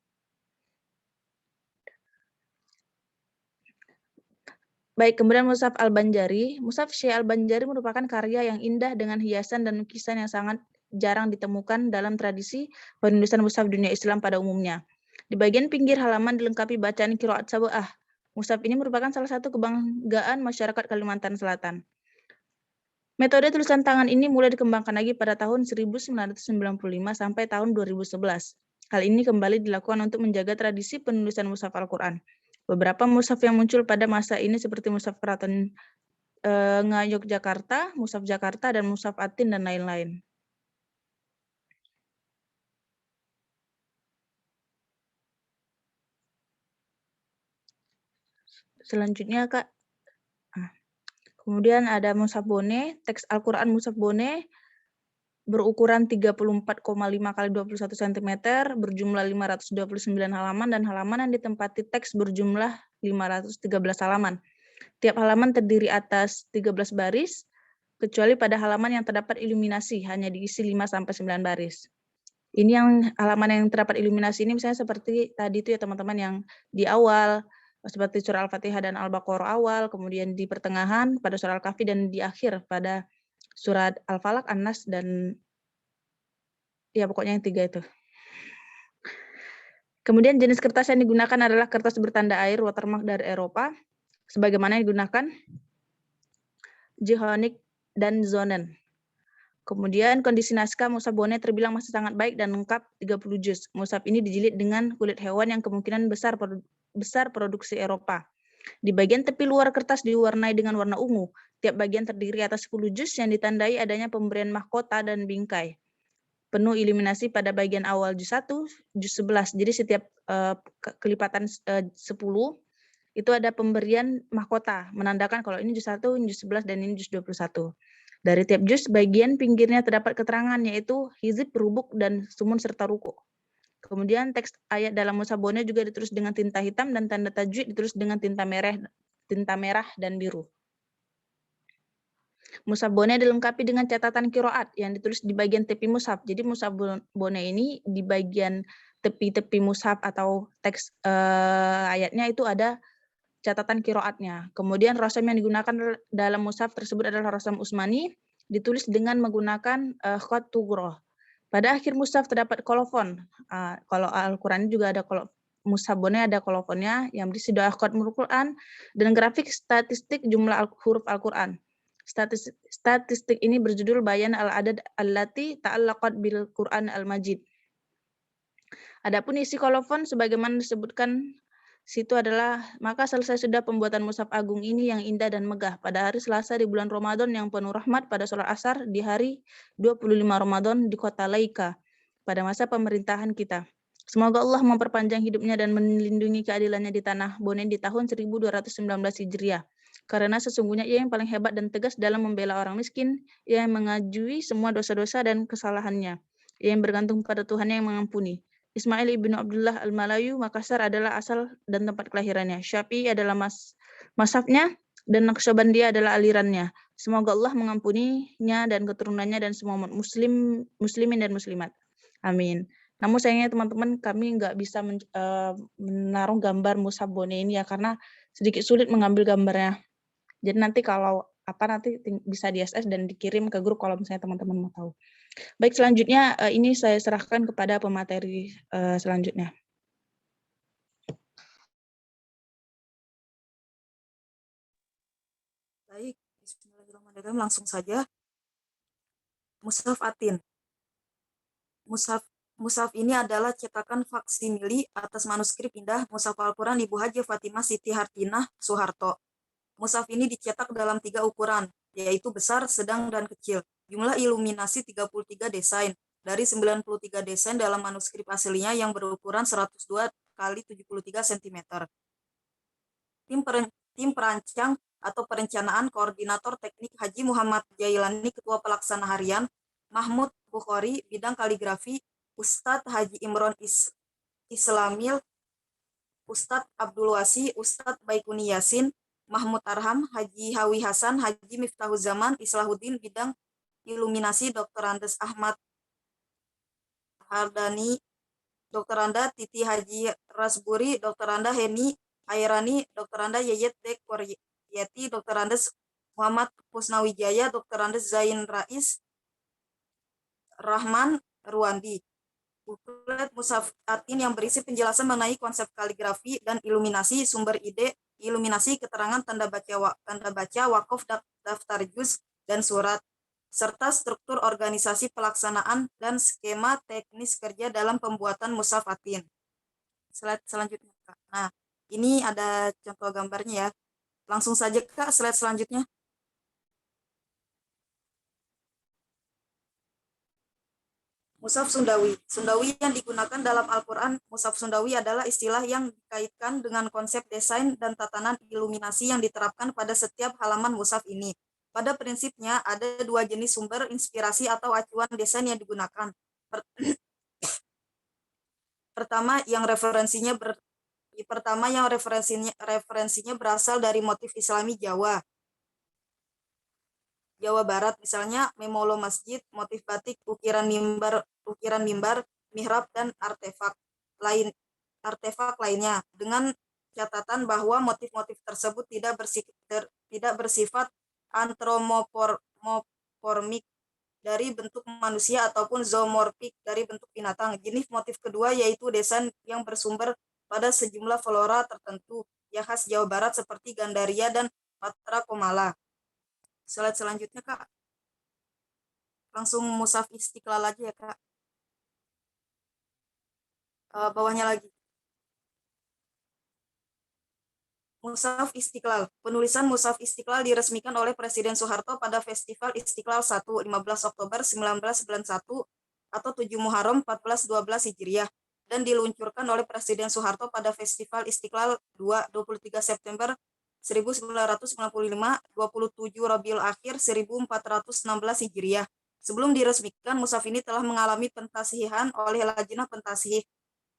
Baik, kemudian Mushaf Al-Banjari. Mushaf Syekh Al-Banjari merupakan karya yang indah dengan hiasan dan lukisan yang sangat jarang ditemukan dalam tradisi penulisan mushaf dunia Islam pada umumnya. Di bagian pinggir halaman dilengkapi bacaan qiraat sab'ah. Mushaf ini merupakan salah satu kebanggaan masyarakat Kalimantan Selatan. Metode tulisan tangan ini mulai dikembangkan lagi pada tahun 1995 sampai tahun 2011. Hal ini kembali dilakukan untuk menjaga tradisi penulisan mushaf Al-Quran. Beberapa mushaf yang muncul pada masa ini seperti Mushaf Keraton Ngayogyakarta, Mushaf Jakarta, dan Mushaf Atin, dan lain-lain. Selanjutnya Kak. Kemudian ada Mushaf Bone, teks Al-Quran Mushaf Bone berukuran 34,5 x 21 cm, berjumlah 529 halaman, dan halaman yang ditempati teks berjumlah 513 halaman. Tiap halaman terdiri atas 13 baris, kecuali pada halaman yang terdapat iluminasi, hanya diisi 5-9 baris. Ini yang halaman yang terdapat iluminasi ini misalnya seperti tadi itu ya teman-teman, yang di awal, seperti surah Al-Fatihah dan Al-Baqarah awal, kemudian di pertengahan pada surah Al-Kahfi, dan di akhir pada surat Al-Falaq, An-Nas, dan ya pokoknya yang 3 itu. Kemudian jenis kertas yang digunakan adalah kertas bertanda air watermark dari Eropa, sebagaimana yang digunakan Jehonic dan Zonen. Kemudian kondisi naskah mushaf Boneh terbilang masih sangat baik dan lengkap, 30 juz. Mushaf ini dijilid dengan kulit hewan yang kemungkinan besar produksi Eropa. Di bagian tepi luar kertas diwarnai dengan warna ungu. Tiap bagian terdiri atas 10 juz yang ditandai adanya pemberian mahkota dan bingkai. Penuh iluminasi pada bagian awal juz 1, juz 11. Jadi setiap kelipatan 10 itu ada pemberian mahkota, menandakan kalau ini juz 1, ini juz 11, dan ini juz 21. Dari tiap juz, bagian pinggirnya terdapat keterangan, yaitu hizib, rubuk, dan sumun serta ruku. Kemudian teks ayat dalam mushaf Boneh juga ditulis dengan tinta hitam, dan tanda tajwid ditulis dengan tinta merah dan biru. Mushaf Boneh dilengkapi dengan catatan qiraat yang ditulis di bagian tepi mushaf. Jadi mushaf Boneh ini di bagian tepi-tepi mushaf atau teks ayatnya itu ada catatan qiraatnya. Kemudian rasam yang digunakan dalam mushaf tersebut adalah rasam Utsmani, ditulis dengan menggunakan khat tughra. Pada akhir mushaf terdapat kolofon. Kalau Al-Qur'an juga ada mushaf Boneh ada kolofonnya yang berisi doa khatmul Qur'an dan grafik statistik jumlah huruf Al-Qur'an. Statistik ini berjudul Bayan al-Adad allati ta'allaqat bil Qur'an al-Majid. Adapun isi kolofon sebagaimana disebutkan situ adalah, maka selesai sudah pembuatan mushaf agung ini yang indah dan megah pada hari Selasa di bulan Ramadan yang penuh rahmat pada sholat asar di hari 25 Ramadan di kota Laika pada masa pemerintahan kita. Semoga Allah memperpanjang hidupnya dan melindungi keadilannya di tanah Boneh di tahun 1219 Hijriah. Karena sesungguhnya ia yang paling hebat dan tegas dalam membela orang miskin, ia yang mengajui semua dosa-dosa dan kesalahannya, ia yang bergantung pada Tuhan yang mengampuni. Ismail ibnu Abdullah al-Malayu Makassar adalah asal dan tempat kelahirannya. Syafi'i adalah mazhabnya dan Naqsyabandi adalah alirannya. Semoga Allah mengampuninya dan keturunannya dan semua umat muslimin dan muslimat. Amin. Namun sayangnya teman-teman, kami nggak bisa menaruh gambar mushaf Boneh ini ya, karena sedikit sulit mengambil gambarnya. Jadi nanti kalau nanti bisa di SS dan dikirim ke grup kalau misalnya teman-teman mau tahu. Baik, selanjutnya ini saya serahkan kepada pemateri selanjutnya. Baik, bismillahirrahmanirrahim, langsung saja. Mushaf Atin. Mushaf ini adalah cetakan faksimili atas manuskrip indah Mushaf Al-Quran Ibu Haji Fatimah Siti Hartinah Soeharto. Mushaf ini dicetak dalam 3 ukuran, yaitu besar, sedang, dan kecil. Jumlah iluminasi 33 desain. Dari 93 desain dalam manuskrip aslinya yang berukuran 102 x 73 cm. Tim perancang atau perencanaan koordinator teknik Haji Muhammad Jailani, Ketua Pelaksana Harian, Mahmud Bukhari, bidang kaligrafi, Ustadz Haji Imron Islamil, Ustadz Abdul Wasi, Ustadz Baikuni Yasin, Mahmud Arham, Haji Hawi Hasan, Haji Miftahuzaman Islahuddin, bidang iluminasi, Dr. Andes Ahmad Hardani, Dr. Anda Titi Haji Rasburi, Dr. Anda Heni Hairani, Dr. Anda Yeyet Dek Koryati, Dr. Andes Muhammad Pusnawijaya, Dr. Andes Zain Rais Rahman Ruandi. Buklet Mushaf Atin yang berisi penjelasan mengenai konsep kaligrafi dan iluminasi, sumber ide, iluminasi, keterangan tanda baca, wakaf, daftar juz, dan surat, serta struktur organisasi pelaksanaan dan skema teknis kerja dalam pembuatan Mushaf Atin. Slide selanjutnya, Kak. Nah, ini ada contoh gambarnya ya. Langsung saja, Kak, slide selanjutnya. Mushaf Sundawi. Sundawi yang digunakan dalam Al-Quran. Mushaf Sundawi adalah istilah yang dikaitkan dengan konsep desain dan tatanan iluminasi yang diterapkan pada setiap halaman mushaf ini. Pada prinsipnya, ada 2 jenis sumber inspirasi atau acuan desain yang digunakan. Pertama yang referensinya berasal dari motif Islami Jawa, Jawa Barat, misalnya memolo masjid, motif batik, ukiran mimbar, mihrab, dan artefak lainnya, dengan catatan bahwa motif-motif tersebut tidak bersifat antropomorfik dari bentuk manusia ataupun zoomorfik dari bentuk binatang. Jenis motif kedua yaitu desain yang bersumber pada sejumlah flora tertentu yang khas Jawa Barat seperti Gandaria dan Patra Komala. Slide selanjutnya, Kak. Langsung Mushaf Istiqlal lagi ya, Kak. Bawahnya lagi. Mushaf Istiqlal. Penulisan Mushaf Istiqlal diresmikan oleh Presiden Soeharto pada Festival Istiqlal 1, 15 Oktober 1991 atau 7 Muharram 1412 Hijriah, dan diluncurkan oleh Presiden Soeharto pada Festival Istiqlal 2, 23 September 1995, 27 Rabiul Akhir 1416 Hijriah. Sebelum diresmikan, Mushaf ini telah mengalami pentasihan oleh Lajnah Pentasih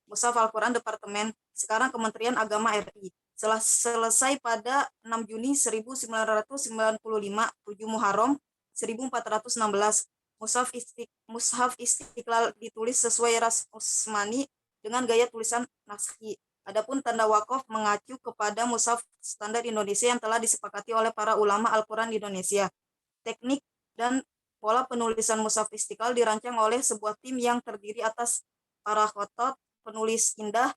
Mushaf Al-Quran Departemen, sekarang Kementerian Agama RI. Setelah selesai pada 6 Juni 1995, 7 Muharram 1416, Mushaf Istiqlal ditulis sesuai ras Utsmani dengan gaya tulisan naskhi. Adapun tanda wakaf mengacu kepada Mushaf standar Indonesia yang telah disepakati oleh para ulama Al-Quran di Indonesia. Teknik dan pola penulisan Mushaf Istiqlal dirancang oleh sebuah tim yang terdiri atas para khotot, penulis indah,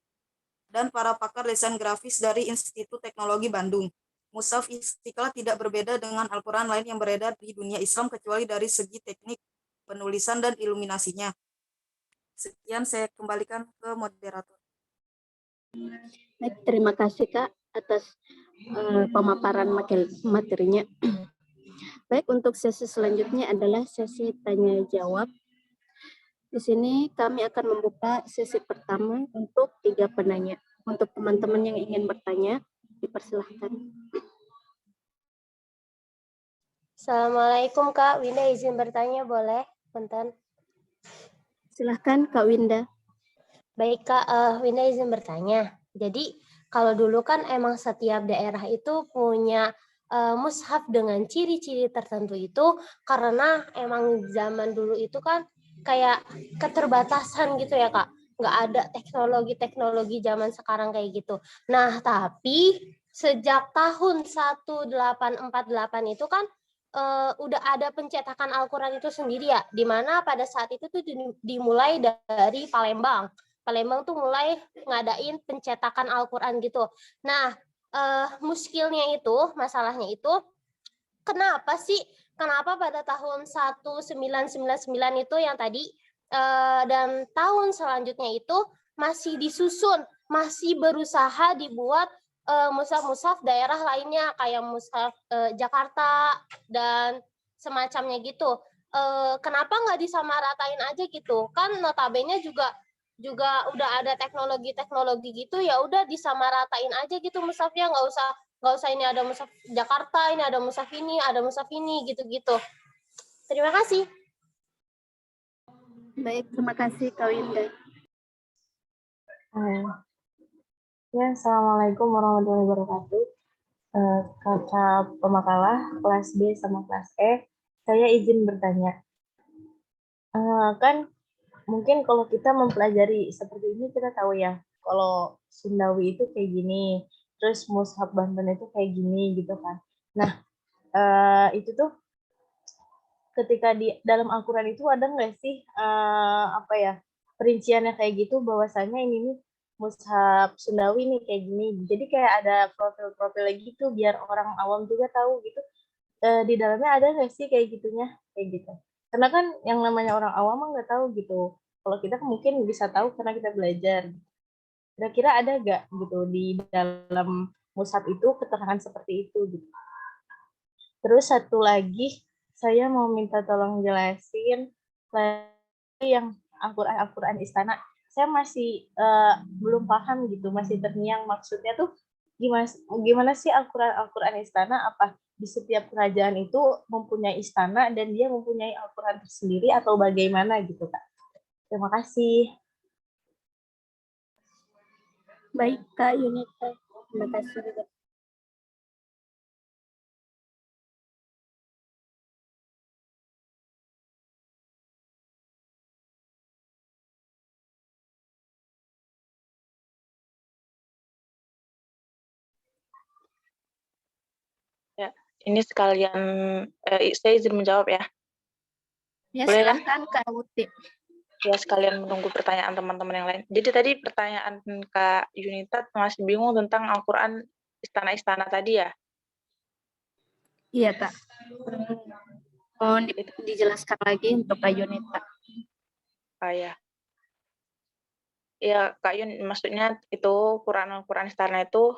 dan para pakar desain grafis dari Institut Teknologi Bandung. Mushaf Istiqlal tidak berbeda dengan Al-Quran lain yang beredar di dunia Islam kecuali dari segi teknik penulisan dan iluminasinya. Sekian, saya kembalikan ke moderator. Baik, terima kasih Kak atas pemaparan materinya. Baik, untuk sesi selanjutnya adalah sesi tanya jawab. Di sini kami akan membuka sesi pertama untuk 3 penanya. Untuk teman-teman yang ingin bertanya, dipersilahkan. Assalamualaikum Kak, Winda izin bertanya boleh? Punten. Silahkan Kak Winda. Baik Kak, Winda izin bertanya. Jadi kalau dulu kan emang setiap daerah itu punya mushaf dengan ciri-ciri tertentu itu karena emang zaman dulu itu kan kayak keterbatasan gitu ya Kak. Nggak ada teknologi-teknologi zaman sekarang kayak gitu. Nah, tapi sejak tahun 1848 itu kan udah ada pencetakan Al-Quran itu sendiri ya, di mana pada saat itu tuh dimulai dari Palembang. Palembang tuh mulai ngadain pencetakan Al-Quran gitu. Nah, muskilnya itu, masalahnya itu, kenapa pada tahun 1999 itu yang tadi, dan tahun selanjutnya itu masih disusun, masih berusaha dibuat mushaf-mushaf daerah lainnya kayak mushaf Jakarta dan semacamnya gitu. Kenapa nggak disamaratain aja gitu? Kan notabene juga udah ada teknologi gitu, ya udah disamaratain aja gitu mushafnya, nggak usah ini ada mushaf Jakarta, ini ada mushaf ini gitu-gitu. Terima kasih. Baik, terima kasih Kak Winda. Ya, Assalamualaikum warahmatullahi wabarakatuh. Kakak pemakalah kelas B sama kelas E, saya izin bertanya. Kan mungkin kalau kita mempelajari seperti ini kita tahu ya, kalau Sundawi itu kayak gini, terus Mushaf Banten itu kayak gini gitu kan. Nah, itu tuh ketika di dalam Al-Quran itu ada nggak sih perinciannya kayak gitu, bahwasanya ini nih Mushaf Sundawi nih kayak gini. Jadi kayak ada profil-profilnya gitu biar orang awam juga tahu gitu. Di dalamnya ada nggak sih kayak gitunya, kayak gitu. Karena kan yang namanya orang awam mah nggak tahu gitu. Kalau kita mungkin bisa tahu karena kita belajar. Kira-kira ada nggak gitu di dalam mushaf itu keterangan seperti itu gitu. Terus satu lagi, saya mau minta tolong jelasin yang Al-Quran Istana. Saya masih belum paham gitu, masih terngiang maksudnya tuh gimana sih Al-Quran Istana, apa di setiap kerajaan itu mempunyai istana dan dia mempunyai Al-Quran tersendiri atau bagaimana gitu Kak. Terima kasih. Baik Kak Yunita, terima kasih juga. ini sekalian saya izin menjawab ya. Ya, Boleh kan? silakan Kak Uti. Ya, sekalian menunggu pertanyaan teman-teman yang lain. Jadi tadi pertanyaan Kak Yunita masih bingung tentang Al-Quran istana-istana tadi ya? Iya, Kak. Mohon dijelaskan lagi untuk Kak Yunita. Ya. Ya, Kak Yun, maksudnya itu Al-Quran istana itu,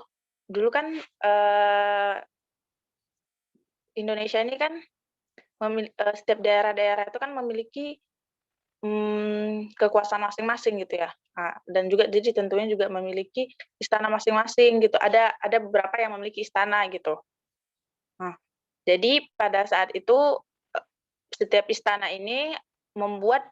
dulu kan Indonesia ini kan setiap daerah-daerah itu kan memiliki kekuasaan masing-masing gitu ya. Nah, dan juga jadi tentunya juga memiliki istana masing-masing gitu. Ada beberapa yang memiliki istana gitu. Nah, jadi pada saat itu setiap istana ini membuat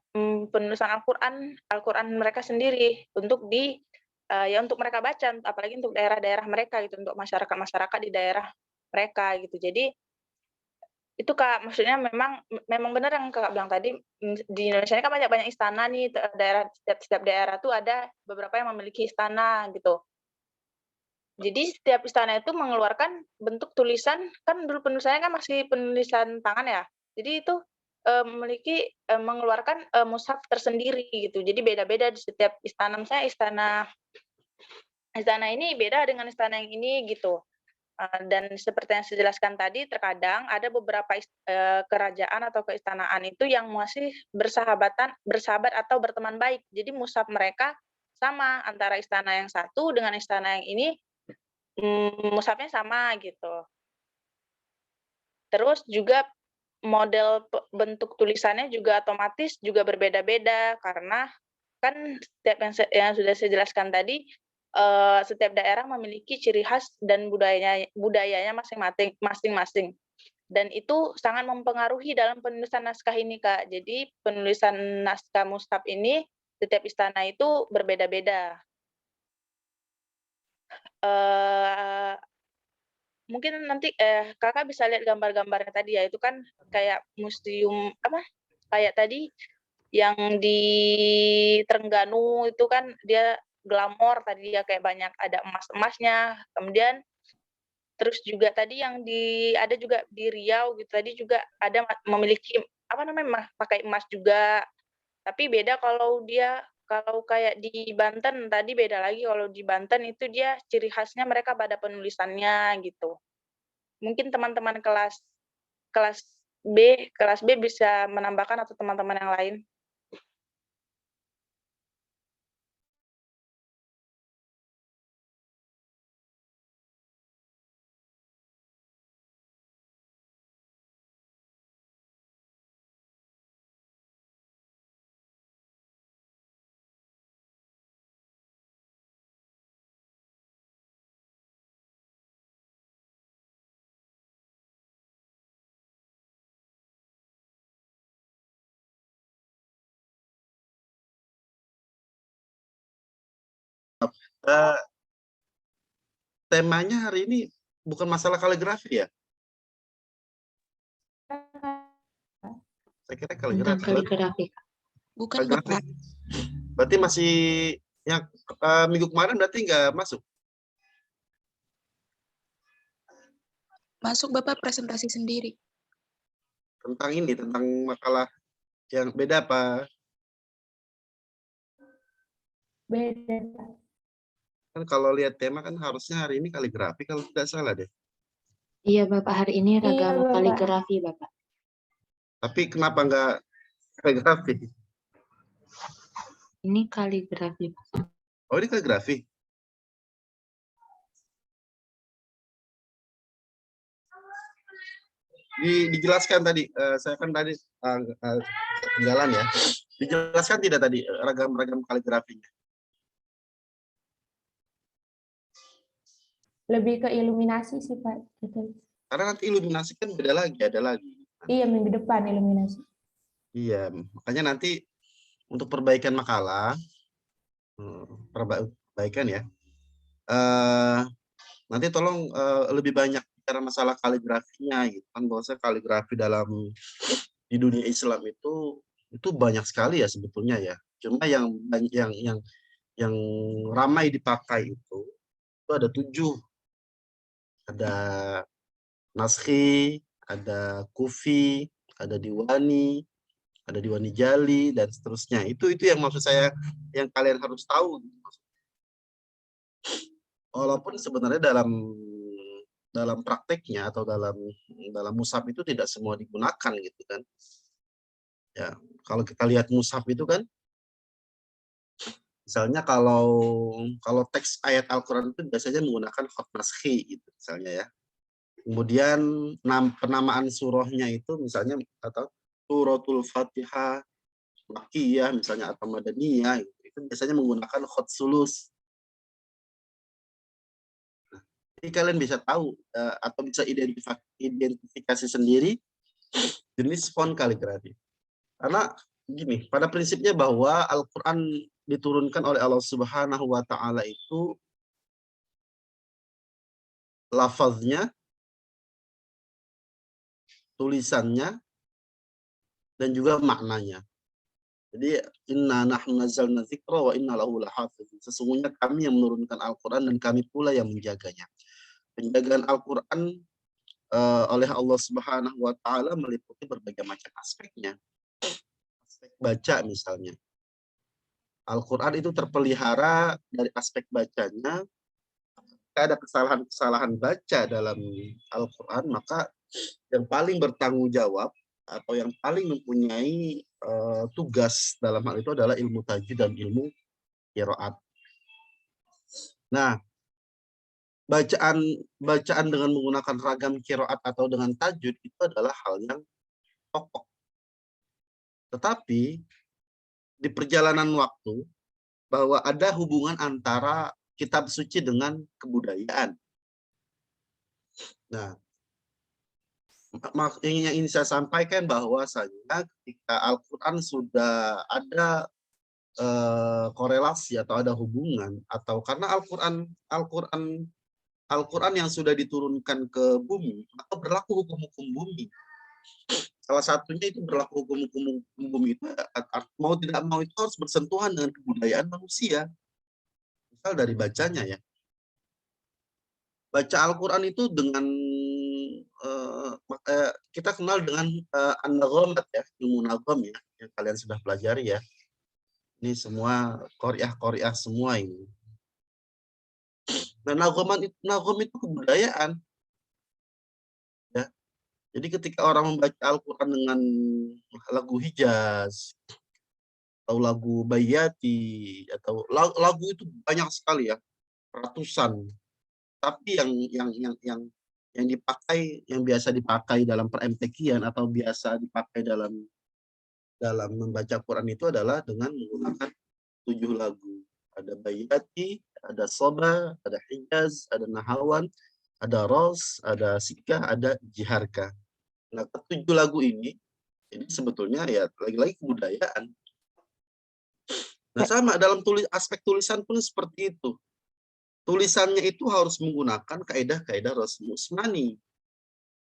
penulisan Al-Quran mereka sendiri untuk untuk mereka baca, apalagi untuk daerah-daerah mereka gitu, untuk masyarakat di daerah mereka gitu. Jadi itu Kak, maksudnya memang benar yang Kakak bilang tadi, di Indonesia ini kan banyak istana nih, setiap daerah tuh ada beberapa yang memiliki istana gitu. Jadi setiap istana itu mengeluarkan bentuk tulisan, kan dulu penulisannya kan masih penulisan tangan ya. Jadi itu mengeluarkan mushaf tersendiri gitu. Jadi beda-beda di setiap istana. Misalnya istana ini beda dengan istana yang ini gitu. Dan seperti yang saya jelaskan tadi, terkadang ada beberapa kerajaan atau keistanaan itu yang masih bersahabat atau berteman baik. Jadi mushaf mereka sama antara istana yang satu dengan istana yang ini, mushafnya sama gitu. Terus juga model bentuk tulisannya juga otomatis juga berbeda-beda karena kan setiap yang sudah saya jelaskan tadi, setiap daerah memiliki ciri khas dan budayanya masing-masing. Dan itu sangat mempengaruhi dalam penulisan naskah ini, Kak. Jadi penulisan naskah mushaf ini setiap istana itu berbeda-beda. Mungkin nanti Kakak bisa lihat gambar-gambarnya tadi ya, itu kan kayak museum kayak tadi yang di Trengganu itu kan dia glamor tadi ya, kayak banyak ada emas-emasnya. Kemudian terus juga tadi ada juga di Riau gitu, tadi juga ada memiliki pakai emas juga. Tapi beda kalau kayak di Banten tadi beda lagi, kalau di Banten itu dia ciri khasnya mereka pada penulisannya gitu. Mungkin teman-teman kelas B bisa menambahkan atau teman-teman yang lain. Temanya hari ini bukan masalah kaligrafi ya? Saya kira kaligrafi. Bukan, Bapak. Berarti masih yang minggu kemarin berarti nggak masuk? Masuk, Bapak, presentasi sendiri. Tentang makalah yang beda apa? Beda. Kan kalau lihat tema kan harusnya hari ini kaligrafi kalau tidak salah deh. Iya Bapak, hari ini ragam Bapak. kaligrafi Bapak. Tapi kenapa nggak kaligrafi? Ini kaligrafi Bapak. Oh, ini kaligrafi. Dijelaskan tadi, saya kan tadi ketinggalan ya. Dijelaskan tidak tadi ragam-ragam kaligrafinya? Lebih ke iluminasi sih, Pak. Karena nanti iluminasi kan beda lagi, ada lagi. Iya, minggu depan iluminasi. Iya, makanya nanti untuk perbaikan makalah, perbaikan ya, nanti tolong lebih banyak bicara masalah kaligrafinya gitu kan, bahwasanya kaligrafi di dunia Islam itu banyak sekali ya sebetulnya ya. Cuma yang ramai dipakai itu ada 7. Ada naskhi, ada kufi, ada diwani jali, dan seterusnya. Itu yang maksud saya, yang kalian harus tahu. Walaupun sebenarnya dalam prakteknya atau dalam mushaf itu tidak semua digunakan gitu kan. Ya, kalau kita lihat mushaf itu kan, misalnya kalau teks ayat Al-Qur'an itu biasanya menggunakan khat naskhi gitu misalnya ya. Kemudian penamaan surahnya itu misalnya atau suratul Fatihah Makkiyah misalnya atau Madaniyah itu biasanya menggunakan khat sulus. Jadi kalian bisa tahu atau bisa identifikasi sendiri jenis font kaligrafi. Karena gini, pada prinsipnya bahwa Al-Qur'an diturunkan oleh Allah Subhanahu wa taala itu lafaznya, tulisannya, dan juga maknanya. Jadi inna nahnu nazzalna dzikra wa inna lahu lahafizun. Sesungguhnya kami yang menurunkan Al-Qur'an dan kami pula yang menjaganya. Penjagaan Al-Qur'an oleh Allah Subhanahu wa taala meliputi berbagai macam aspeknya. Aspek baca misalnya. Al-Qur'an itu terpelihara dari aspek bacanya. Jika ada kesalahan-kesalahan baca dalam Al-Qur'an, maka yang paling bertanggung jawab atau yang paling mempunyai tugas dalam hal itu adalah ilmu tajwid dan ilmu qiraat. Nah, bacaan dengan menggunakan ragam qiraat atau dengan tajwid itu adalah hal yang pokok. Tetapi di perjalanan waktu bahwa ada hubungan antara kitab suci dengan kebudayaan. Nah, yang ingin saya sampaikan bahwasanya ketika Al-Qur'an sudah ada korelasi atau ada hubungan, atau karena Al-Qur'an yang sudah diturunkan ke bumi, maka berlaku hukum-hukum bumi. Salah satunya itu berlaku hukum-hukum bumi itu mau tidak mau itu harus bersentuhan dengan kebudayaan manusia. Misal dari bacanya ya. Baca Al-Qur'an itu dengan kita kenal dengan an-naghamat ya, ilmu nagam ya, yang kalian sudah pelajari ya. Ini semua qari'ah semua ini. Nah, nagam itu kebudayaan. Ya. Jadi ketika orang membaca Al-Qur'an dengan lagu Hijaz atau lagu Bayyati atau lagu itu banyak sekali ya, ratusan. Tapi yang dipakai, yang biasa dipakai dalam per-MTQ-an atau biasa dipakai dalam membaca Quran itu adalah dengan menggunakan 7 lagu. Ada Bayyati, ada Soba, ada Hijaz, ada Nahawan, ada Ros, ada Sikah, ada Jiharka. Nah, ke-7 lagu ini, ini sebetulnya ya lagi-lagi kebudayaan. Nah, sama dalam aspek tulisan pun seperti itu. Tulisannya itu harus menggunakan kaidah-kaidah Rasm Utsmani.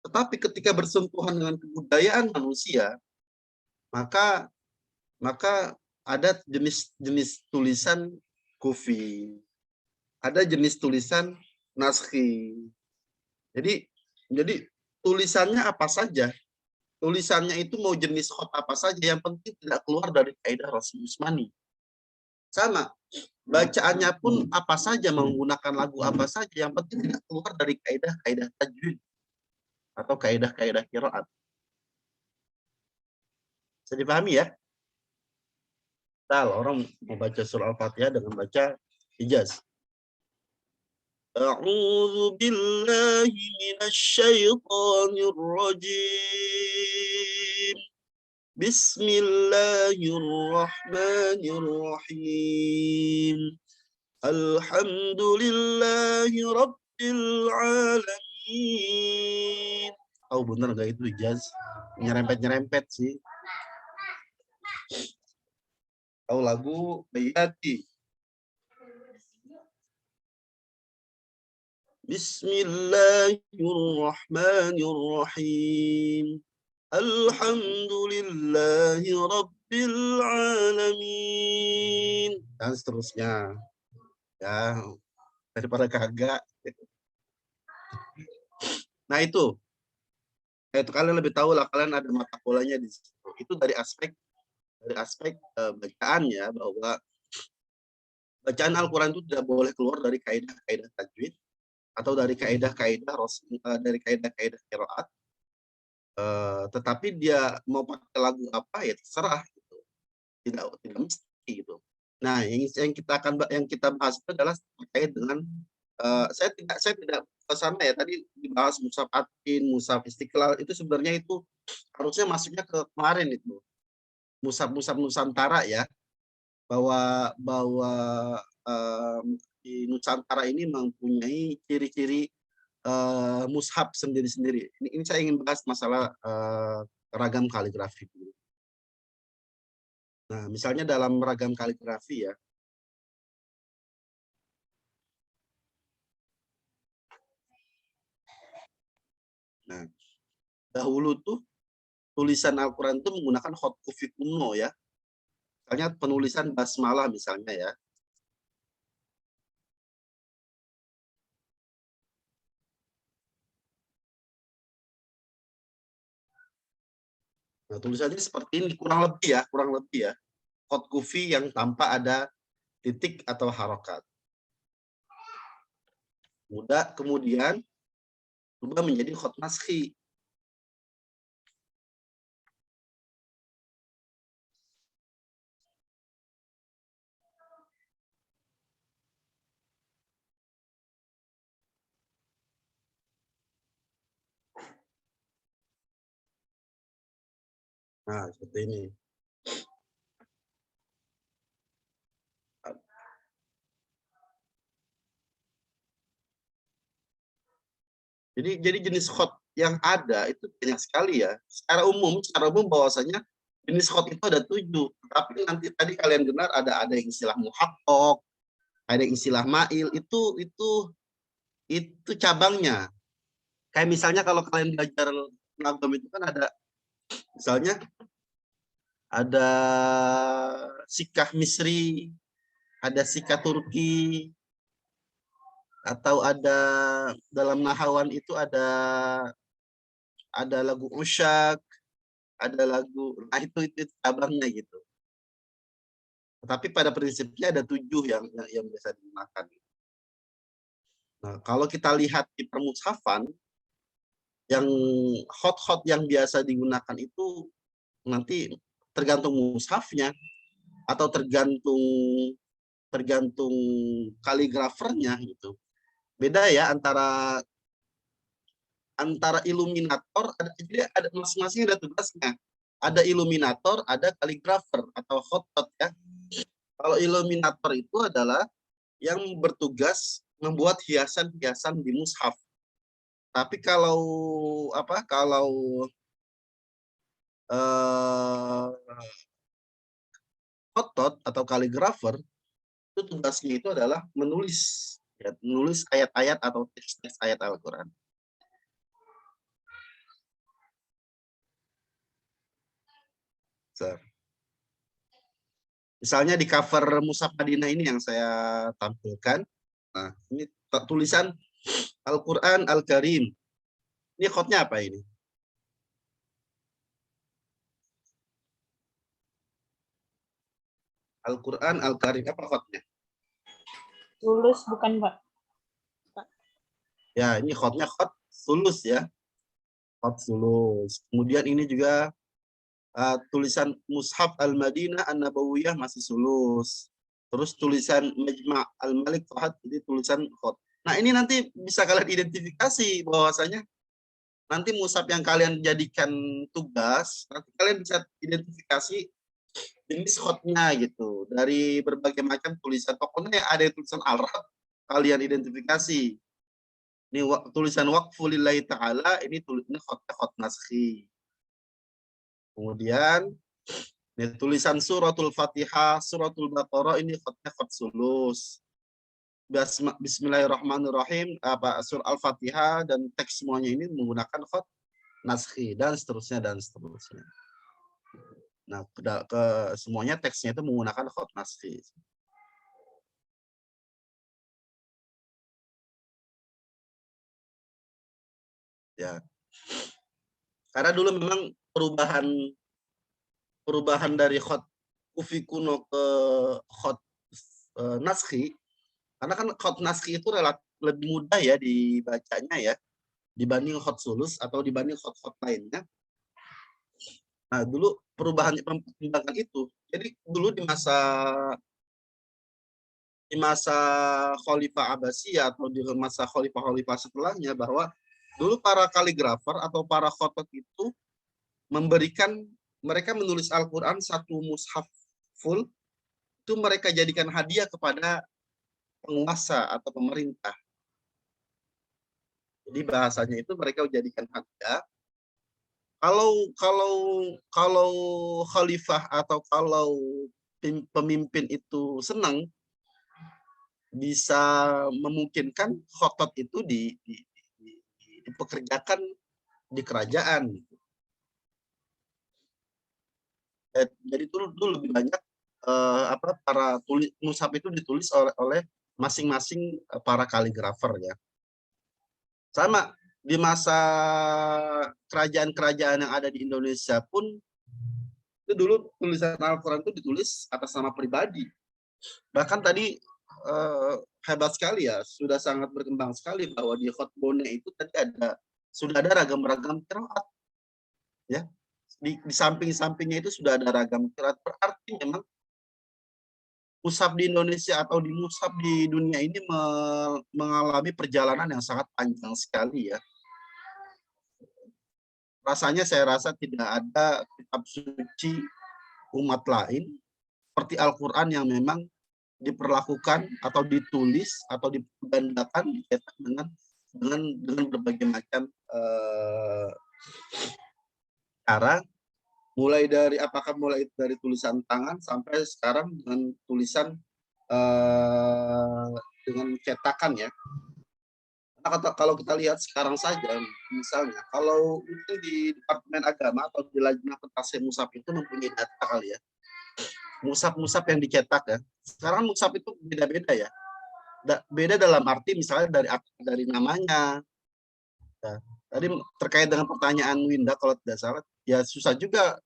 Tetapi ketika bersentuhan dengan kebudayaan manusia, maka ada jenis tulisan kufi, ada jenis tulisan naskhi. Jadi tulisannya apa saja, tulisannya itu mau jenis khat apa saja, yang penting tidak keluar dari kaidah Rasm Utsmani. Sama, bacaannya pun apa saja, menggunakan lagu apa saja, yang penting tidak keluar dari kaidah-kaidah tajwid atau kaidah-kaidah qiraat. Bisa dipahami ya? Orang mau baca surah Al-Fatihah dengan baca Hijaz. A'udzu billahi minasyaitonir rajim. Bismillahirrahmanirrahim. Alhamdulillahi rabbil alamin. Oh, bener nggak itu Hijaz? Nyerempet-nyerempet sih. Tahu lagu Bayyati. Bismillahirrahmanirrahim. Alhamdulillahi rabbil alamin. Dan seterusnya. Ya, daripada kagak. Nah, itu itu kalian lebih tahu lah, kalian ada mata polanya di situ. Itu dari aspek bacaan ya, bahwa bacaan Al-Quran itu tidak boleh keluar dari kaidah-kaidah tajwid atau dari kaidah-kaidah qiraat. Tetapi dia mau pakai lagu apa ya terserah gitu. Tidak mesti gitu. Nah, yang kita bahas itu adalah terkait dengan saya tidak ke sana ya, tadi dibahas mushaf Atin, mushaf Istiqlal, itu sebenarnya itu harusnya masuknya ke kemarin itu. Mushaf Nusantara ya, bahwa di Nusantara ini mempunyai ciri-ciri mushaf sendiri-sendiri. Ini saya ingin bahas masalah ragam kaligrafi dulu. Nah, misalnya dalam ragam kaligrafi ya, nah dahulu tuh tulisan Al-Quran itu menggunakan hot kufi kuno ya. Misalnya penulisan basmalah misalnya ya. Nah, tulisannya seperti ini kurang lebih ya. Hot kufi yang tanpa ada titik atau harokat. Kemudian berubah menjadi hot naskhi. Nah, seperti ini. Jadi jenis hot yang ada itu banyak sekali ya. Secara umum bahwasanya jenis hot itu ada 7. Tapi nanti tadi kalian dengar ada yang istilah muhakkok, ada yang istilah mail, itu cabangnya. Kayak misalnya kalau kalian belajar nagam itu kan ada misalnya ada sikah Misri, ada sikah Turki, atau ada dalam nahawan itu ada lagu usyak, ada lagu, nah itu cabangnya gitu. Tetapi pada prinsipnya ada 7 yang biasa digunakan. Nah, kalau kita lihat di permushafan, yang hot yang biasa digunakan itu nanti tergantung mushafnya atau tergantung kaligrafernya gitu. Beda ya antara iluminator, ada masing-masing ada tugasnya. Ada iluminator, ada kaligrafer atau hot ya. Kalau iluminator itu adalah yang bertugas membuat hiasan-hiasan di mushaf. Tapi kalau hot atau kaligrafer itu tugasnya itu adalah menulis ayat-ayat atau teks ayat Al-Quran. Misalnya di cover Mushaf Madinah ini yang saya tampilkan. Nah, ini tulisan Al-Quran Al-Karim. Ini hotnya apa ini? Al-Quran Al-Karim, apa hotnya? Sulus bukan, Pak? Ya, ini hotnya hot sulus ya. Hot sulus. Kemudian ini juga tulisan Mushaf Al-Madinah An-Nabawiyah masih sulus. Terus tulisan Majma' Al-Malik Fahad ini tulisan hot. Nah, ini nanti bisa kalian identifikasi bahwasanya nanti mushaf yang kalian jadikan tugas, nanti kalian bisa identifikasi jenis hotnya gitu. Dari berbagai macam tulisan. Pokoknya ada tulisan Arab, kalian identifikasi. Ini tulisan waqfu lillahi ta'ala, ini tulisannya hotnya hot naskhi. Kemudian ini tulisan suratul Fatihah, suratul Baqarah, ini hotnya hot sulus. Bismillahirrahmanirrahim, surah Al-Fatihah dan teks semuanya ini menggunakan hot naskhi dan seterusnya dan seterusnya. Nah, semuanya teksnya itu menggunakan hot naskhi. Ya. Karena dulu memang perubahan dari khot kufi kuno ke khot naskhi, karena kan khot naskhi itu relatif lebih mudah ya dibacanya ya dibanding khot sulus atau dibanding khot lainnya. Nah, dulu perkembangan itu. Jadi dulu di masa Khalifah Abbasiyah atau di masa khalifah-khalifah setelahnya, bahwa dulu para kaligrafer atau para khotot itu mereka menulis Al-Quran satu mushaf full, itu mereka jadikan hadiah kepada penguasa atau pemerintah. Jadi bahasanya itu mereka jadikan hadiah. Kalau khalifah atau kalau pemimpin itu senang, bisa memungkinkan khotot itu dipekerjakan di kerajaan. Jadi dulu lebih banyak para mushaf itu ditulis oleh masing-masing para kaligrafer ya. Sama di masa kerajaan-kerajaan yang ada di Indonesia pun itu dulu tulisan Al-Quran itu ditulis atas nama pribadi. Bahkan tadi hebat sekali ya, sudah sangat berkembang sekali bahwa di khotbone itu tadi sudah ada ragam-ragam qiraat ya. Di samping-sampingnya itu sudah ada ragam qiraat, berarti memang mushaf di Indonesia atau di mushaf di dunia ini mengalami perjalanan yang sangat panjang sekali ya. Saya rasa tidak ada kitab suci umat lain seperti Al-Quran yang memang diperlakukan atau ditulis atau digandakan dicetak dengan berbagai macam cara, mulai dari tulisan tangan sampai sekarang dengan tulisan dengan cetakan ya. Kalau kita lihat sekarang saja, misalnya, kalau itu di Departemen Agama atau di Lajnah Pentafsir Mushaf itu mempunyai data kali ya, mushaf-mushaf yang dicetak ya. Sekarang mushaf itu beda-beda ya. Beda dalam arti misalnya dari namanya. Ya. Tadi terkait dengan pertanyaan Winda kalau tidak salah, ya susah juga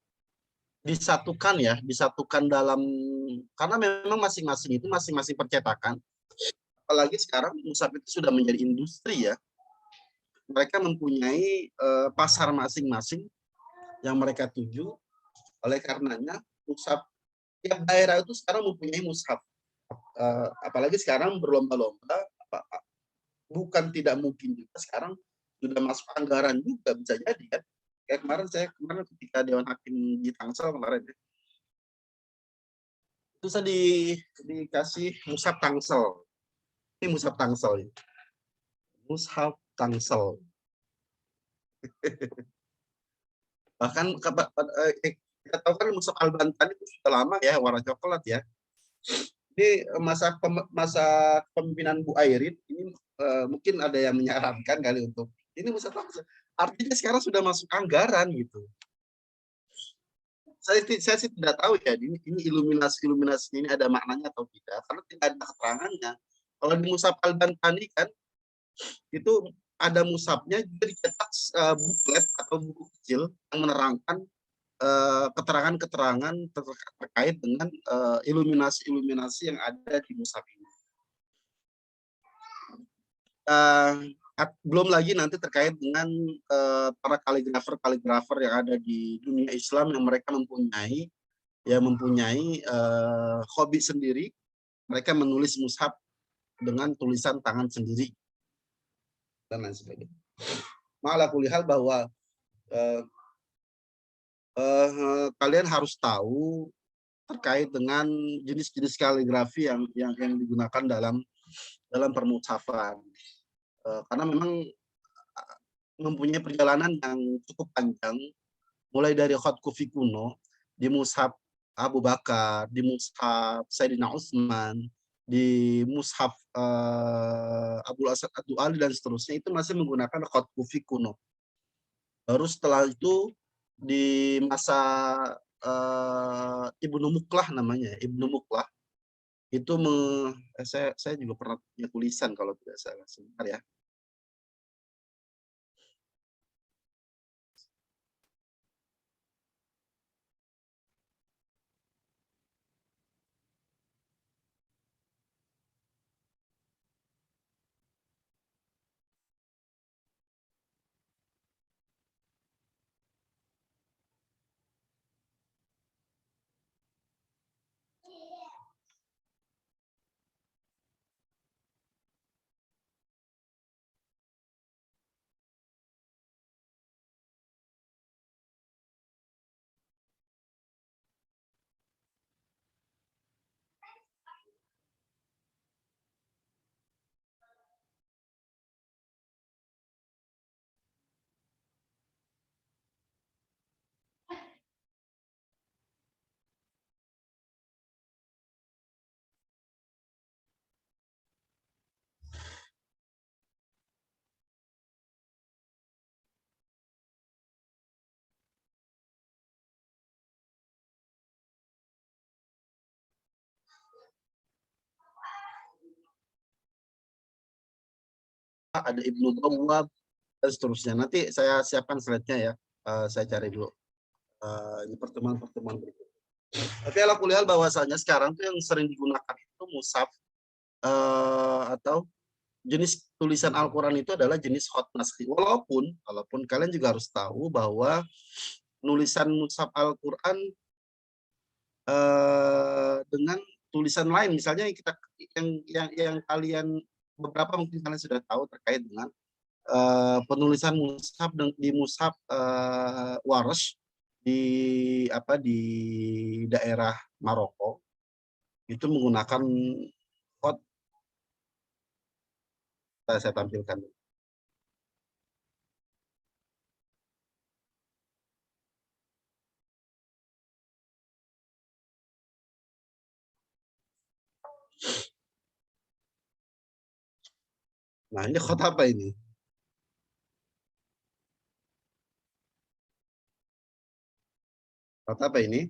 disatukan dalam, karena memang masing-masing percetakan. Apalagi sekarang mushaf itu sudah menjadi industri ya. Mereka mempunyai pasar masing-masing yang mereka tuju. Oleh karenanya mushaf tiap daerah itu sekarang mempunyai mushaf. Apalagi sekarang berlomba-lomba, bukan tidak mungkin juga sekarang sudah masuk anggaran juga, bisa jadi kan. Kayak kemarin ketika Dewan Hakim di Tangsel kemarin ya, itu saya dikasih mushaf Tangsel. Ini mushaf Tangsel. Mushaf Tangsel. Bahkan kita tahu kan mushaf Al-Bantan itu sudah lama ya, warna coklat ya. Ini masa kepemimpinan Bu Airin ini mungkin ada yang menyarankan kali untuk ini mushaf Tangsel. Artinya sekarang sudah masuk anggaran gitu. Saya sih tidak tahu ya, ini iluminasi ini ada maknanya atau tidak, karena tidak ada keterangannya. Kalau di mushaf Al-Bantani kan itu ada mushafnya juga dicetak buklet atau buku kecil yang menerangkan keterangan-keterangan terkait dengan iluminasi yang ada di mushaf ini. Belum lagi nanti terkait dengan para kaligrafer yang ada di dunia Islam yang mereka mempunyai hobi sendiri. Mereka menulis mushaf dengan tulisan tangan sendiri dan lain sebagainya. Malah kulihal bahwa kalian harus tahu terkait dengan jenis-jenis kaligrafi yang digunakan dalam permushafan. Karena memang mempunyai perjalanan yang cukup panjang, mulai dari khot kufi kuno, di mushaf Abu Bakar, di mushaf Sayyidina Utsman, di mushaf Abul Asad Ad-Du'ali dan seterusnya, itu masih menggunakan khot kufi kuno. Baru setelah itu di masa Ibnu Muqlah namanya, Ibnu Muqlah itu saya juga pernah punya tulisan kalau tidak salah, sebentar ya. ada Ibnu Tawwab, dan seterusnya. Nanti saya siapkan slide-nya ya. Saya cari dulu. Ini pertemuan-pertemuan berikut. Tapi ala kuliah bahwasanya sekarang tuh yang sering digunakan itu mushaf atau jenis tulisan Al-Quran itu adalah jenis khat naskhi. Walaupun kalian juga harus tahu bahwa nulisan mushaf Al-Quran dengan tulisan lain, misalnya yang kalian beberapa mungkin kalian sudah tahu terkait dengan penulisan mushaf di mushaf Warsh di daerah Maroko itu menggunakan khat. Saya tampilkan. Nah, ini khat apa ini? Khat apa ini?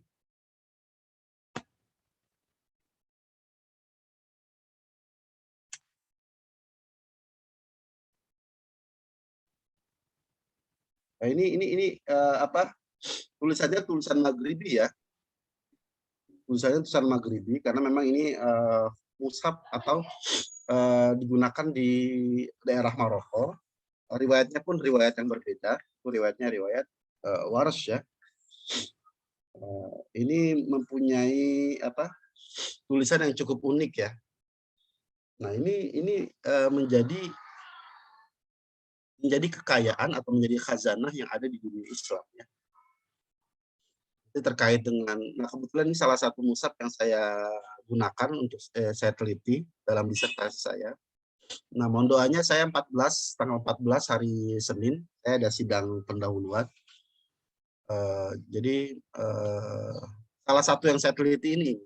Nah, ini tulisannya tulisan Maghribi ya. Tulisannya tulisan Maghribi karena memang ini mushaf atau digunakan di daerah Maroko. Riwayatnya pun riwayat yang berbeda. Itu riwayatnya riwayat Warsh ya. Ini mempunyai tulisan yang cukup unik ya. Nah, ini menjadi kekayaan atau menjadi khazanah yang ada di dunia Islam ya. Itu terkait dengan, nah kebetulan ini salah satu mushaf yang saya gunakan untuk saya teliti dalam disertasi saya. Nah, mohon doanya saya tanggal 14 hari Senin, saya ada sidang pendahuluan. Jadi salah satu yang saya teliti ini,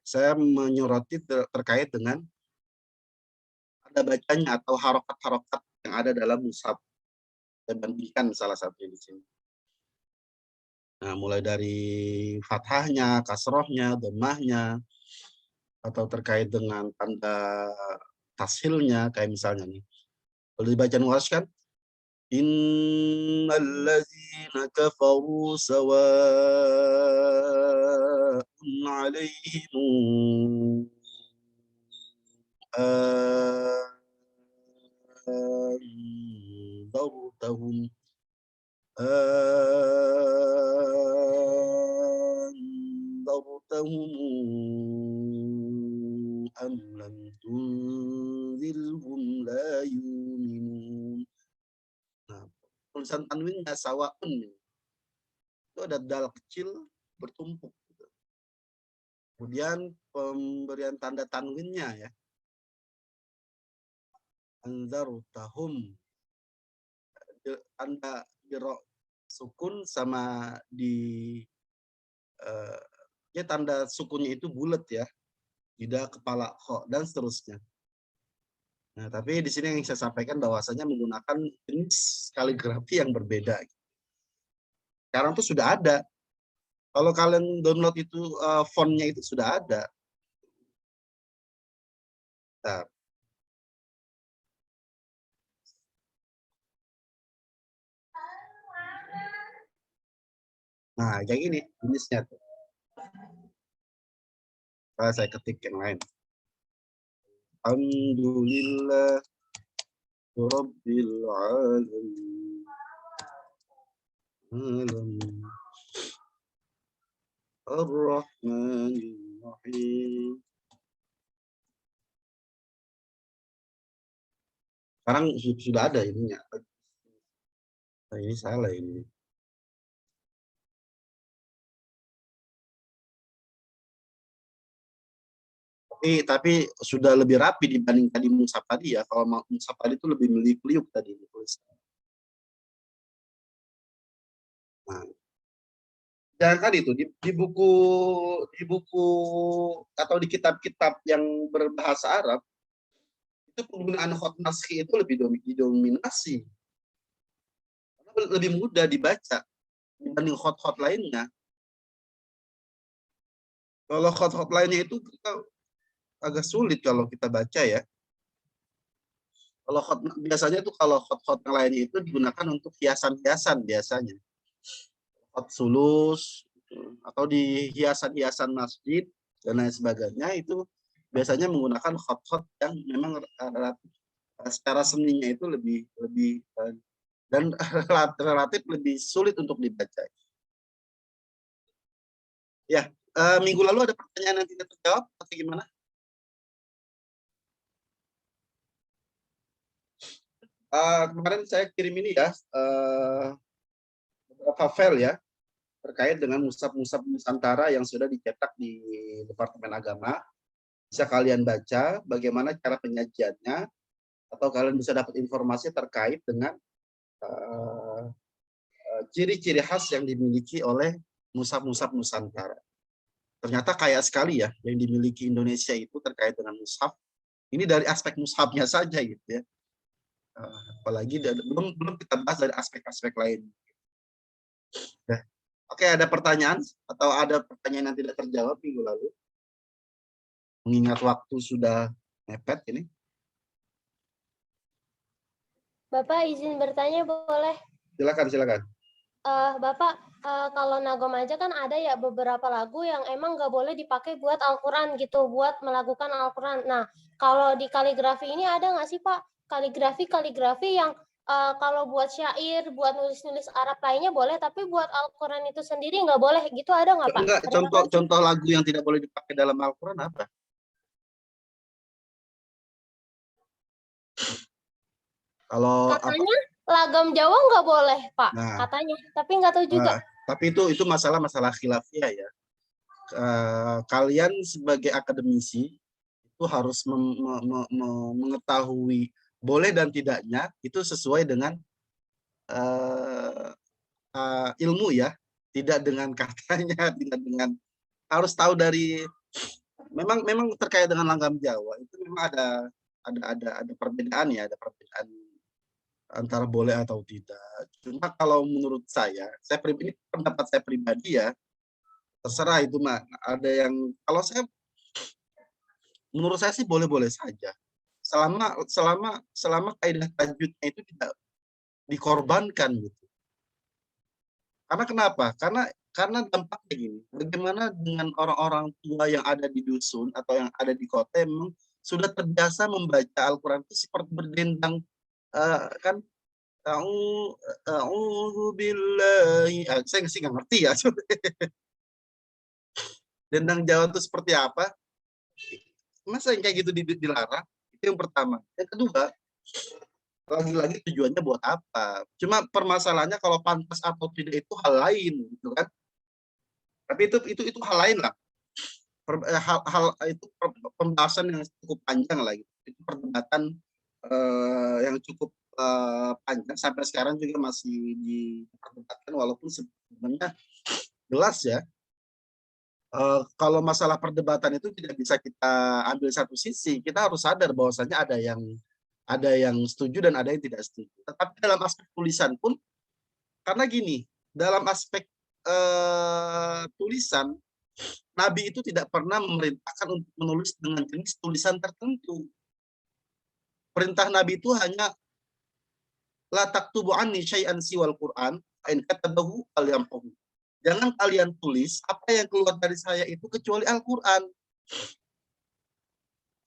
saya menyoroti terkait dengan ada bacanya atau harokat-harokat yang ada dalam mushaf. Saya bandingkan salah satunya di sini. Nah, mulai dari fathahnya, kasrohnya, dhammahnya, atau terkait dengan tanda tashilnya, kayak misalnya nih. Kalau dibaca Warsh kan, innal ladzina kafaru sawa'un 'alaihim anzartahum am lam tunzilhum la yu'minun. Nah, tulisan tanwinnya sawaun itu ada dal kecil bertumpuk. Kemudian pemberian tanda tanwinnya ya. Anzartahum. Tanda di sukun sama di tanda sukunnya itu bulat ya. Tidak kepala kho dan seterusnya. Nah, tapi di sini yang saya sampaikan bahwasanya menggunakan jenis kaligrafi yang berbeda. Sekarang tuh sudah ada. Kalau kalian download itu fontnya itu sudah ada. Nah, kayak gini jenisnya tuh. Saya ketik yang lain. Alhamdulillah Rabbil alamin. Ar-Rahmanir Rahim. Sekarang sudah ada ininya. Nah, ini salah ini. Tapi sudah lebih rapi dibanding tadi mushaf tadi ya. Kalau mushaf tadi itu lebih meliuk-liuk tadi tulisan. Nah, jangan itu di buku atau di kitab-kitab yang berbahasa Arab itu penggunaan khat naskhi itu lebih didominasi. Karena lebih mudah dibaca dibanding khat lainnya. Kalau khat lainnya itu kita agak sulit kalau kita baca ya. Kalau khot biasanya tuh kalau khot-khot yang lainnya itu digunakan untuk hiasan-hiasan biasanya. Khot sulus atau di hiasan-hiasan masjid dan lain sebagainya itu biasanya menggunakan khot-khot yang memang secara seninya itu lebih dan relatif lebih sulit untuk dibaca. Ya, minggu lalu ada pertanyaan yang tidak terjawab atau gimana? Kemarin saya kirim ini ya, beberapa file ya, terkait dengan mushaf-mushaf Nusantara yang sudah dicetak di Departemen Agama. Bisa kalian baca bagaimana cara penyajiannya, atau kalian bisa dapat informasi terkait dengan ciri-ciri khas yang dimiliki oleh mushaf-mushaf Nusantara. Ternyata kaya sekali ya yang dimiliki Indonesia itu terkait dengan mushaf. Ini dari aspek mushafnya saja gitu ya. Apalagi belum kita bahas dari aspek-aspek lain. Ya. Oke, ada pertanyaan atau ada pertanyaan yang tidak terjawab minggu lalu? Mengingat waktu sudah mepet ini. Bapak izin bertanya boleh? Silakan. Bapak, kalau Nagom aja kan ada ya beberapa lagu yang emang nggak boleh dipakai buat Al-Quran gitu, buat melakukan Al-Quran. Nah, kalau di kaligrafi ini ada nggak sih Pak kaligrafi yang kalau buat syair, buat nulis-nulis Arab lainnya boleh, tapi buat Al-Quran itu sendiri nggak boleh, gitu ada nggak Pak? Enggak, contoh lagu yang tidak boleh dipakai dalam Al-Quran apa? Kalau katanya lagam Jawa nggak boleh Pak, nah, katanya, tapi nggak tahu juga. Tapi itu masalah khilafiyah ya. Kalian sebagai akademisi itu harus mengetahui boleh dan tidaknya itu sesuai dengan ilmu ya, tidak dengan katanya, tidak dengan harus tahu dari memang terkait dengan langgam Jawa itu memang ada perbedaan ya, ada perbedaan antara boleh atau tidak. Cuma kalau menurut saya ini pendapat saya pribadi ya, terserah itu mah. Ada yang kalau menurut saya sih boleh-boleh saja. Selama kaidah tajwidnya itu tidak dikorbankan gitu. Karena kenapa? Karena dampaknya gini. Bagaimana dengan orang-orang tua yang ada di dusun atau yang ada di kota memang sudah terbiasa membaca Al-Quran itu seperti berdendang kan A'udzubillahi. Saya sih nggak ngerti ya. Dendang Jawa itu seperti apa? Masa yang kayak gitu dilarang? Itu yang pertama. Yang kedua, lagi-lagi tujuannya buat apa? Cuma permasalahannya kalau pantas atau tidak itu hal lain, gitu kan? Tapi itu hal lain lah. Itu pembahasan yang cukup panjang lah. Gitu. Itu perdebatan yang cukup panjang sampai sekarang juga masih diperdebatkan walaupun sebenarnya jelas ya. Kalau masalah perdebatan itu tidak bisa kita ambil satu sisi, kita harus sadar bahwasanya ada yang setuju dan ada yang tidak setuju. Tetapi dalam aspek tulisan pun, karena gini, dalam aspek tulisan, Nabi itu tidak pernah memerintahkan untuk menulis dengan jenis tulisan tertentu. Perintah Nabi itu hanya la taktubu anni syai'an siwal Qur'an, in katabahu falyamhu. Jangan kalian tulis apa yang keluar dari saya itu kecuali Al-Quran.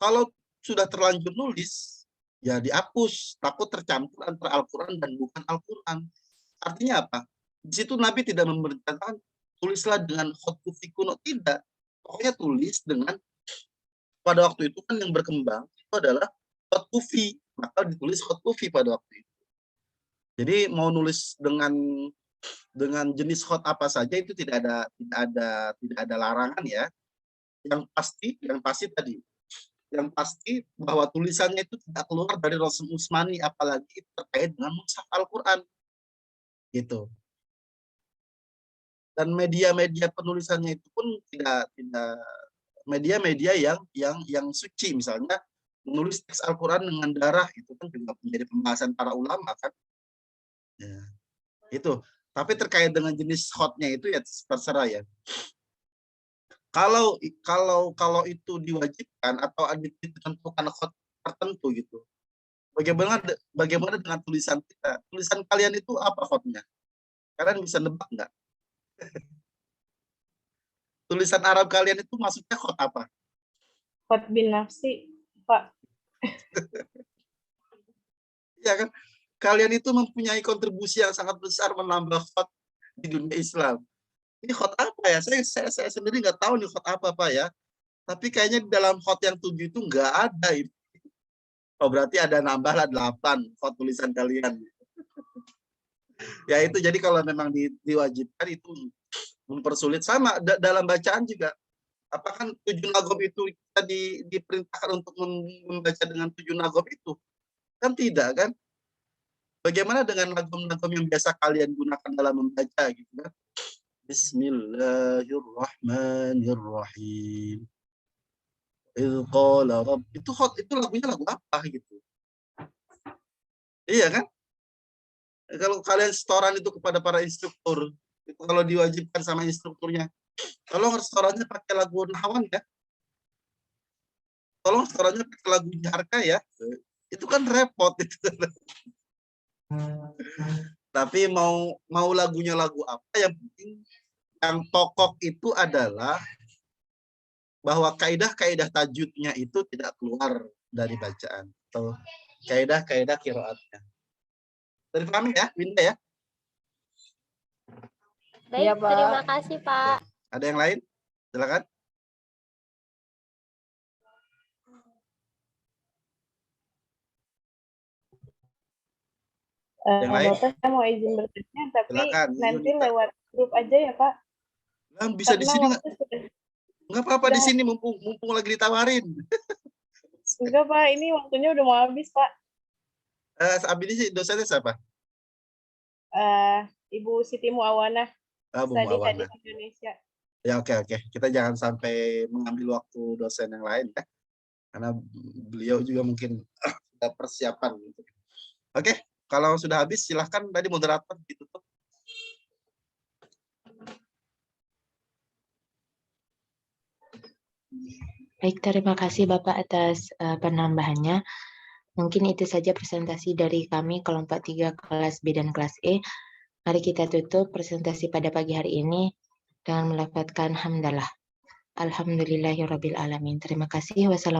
Kalau sudah terlanjur nulis, ya dihapus. Takut tercampur antara Al-Quran dan bukan Al-Quran. Artinya apa? Di situ Nabi tidak memerintahkan tulislah dengan khottu fi kuno. Tidak. Pokoknya tulis dengan, pada waktu itu kan yang berkembang itu adalah khottu fi. Maka ditulis khottu fi pada waktu itu. Jadi mau nulis dengan jenis khot apa saja itu tidak ada larangan ya. Yang pasti bahwa tulisannya itu tidak keluar dari Rasul Utsmani, apalagi terkait dengan mushaf Al-Quran gitu. Dan media-media penulisannya itu pun tidak media-media yang suci, misalnya menulis teks Al-Quran dengan darah itu kan juga menjadi pembahasan para ulama kan. Ya, itu. Tapi terkait dengan jenis khotnya itu ya terserah ya. Kalau itu diwajibkan atau ditentukan khot tertentu gitu, Bagaimana dengan tulisan kita? Tulisan kalian itu apa khotnya? Kalian bisa nebak nggak? Tulisan Arab kalian itu maksudnya khot apa? Khot bin nafsi, Pak. Ya kan? Kalian itu mempunyai kontribusi yang sangat besar menambah khot di dunia Islam. Ini khot apa ya? Saya sendiri nggak tahu nih khot apa Pak ya. Tapi kayaknya di dalam khot yang 7 itu nggak ada itu. Oh berarti ada nambahlah 8 khot tulisan kalian. Ya itu jadi kalau memang diwajibkan itu mempersulit sama dalam bacaan juga. Apakah 7 nagom itu kita diperintahkan untuk membaca dengan 7 nagom itu? Kan tidak kan? Bagaimana dengan nagom-nagom yang biasa kalian gunakan dalam membaca gitu kan? Bismillahirrahmanirrahim. Itu lagunya lagu apa gitu? Iya kan? Kalau kalian setoran itu kepada para instruktur, itu kalau diwajibkan sama instrukturnya, tolong setorannya pakai lagu Nahwan ya. Tolong setorannya pakai lagu Jaharka ya. Itu kan repot itu. Tapi mau lagunya lagu apa, yang penting yang pokok itu adalah bahwa kaidah-kaidah tajwidnya itu tidak keluar dari bacaan atau kaidah-kaidah qiraatnya. Terpahami ya, Winda ya? Baik, Iya, Pak. terima kasih Pak. Ada yang lain? Silakan. Yang lain? Bapak, saya mau izin bertanya, tapi Silakan, nanti Yunita. lewat grup aja ya, Pak. Nah, bisa di Karena sini waktu sudah nggak apa-apa di sini mumpung lagi ditawarin. enggak, Pak. Ini waktunya udah mau habis, Pak. Abi ini dosennya siapa? Ibu Siti Muawana, Bu Studi Mawana. Hadis Indonesia. Ya oke. Kita jangan sampai mengambil waktu dosen yang lain ya. Karena beliau juga mungkin ada persiapan gitu. Oke, kalau sudah habis silahkan tadi moderator ditutup. Baik, terima kasih Bapak atas penambahannya. Mungkin itu saja presentasi dari kami kelompok 3 kelas B dan kelas E. Mari kita tutup presentasi pada pagi hari ini dengan melafadzkan hamdalah. Alhamdulillahirabbil alamin. Terima kasih. Wassalamualaikum.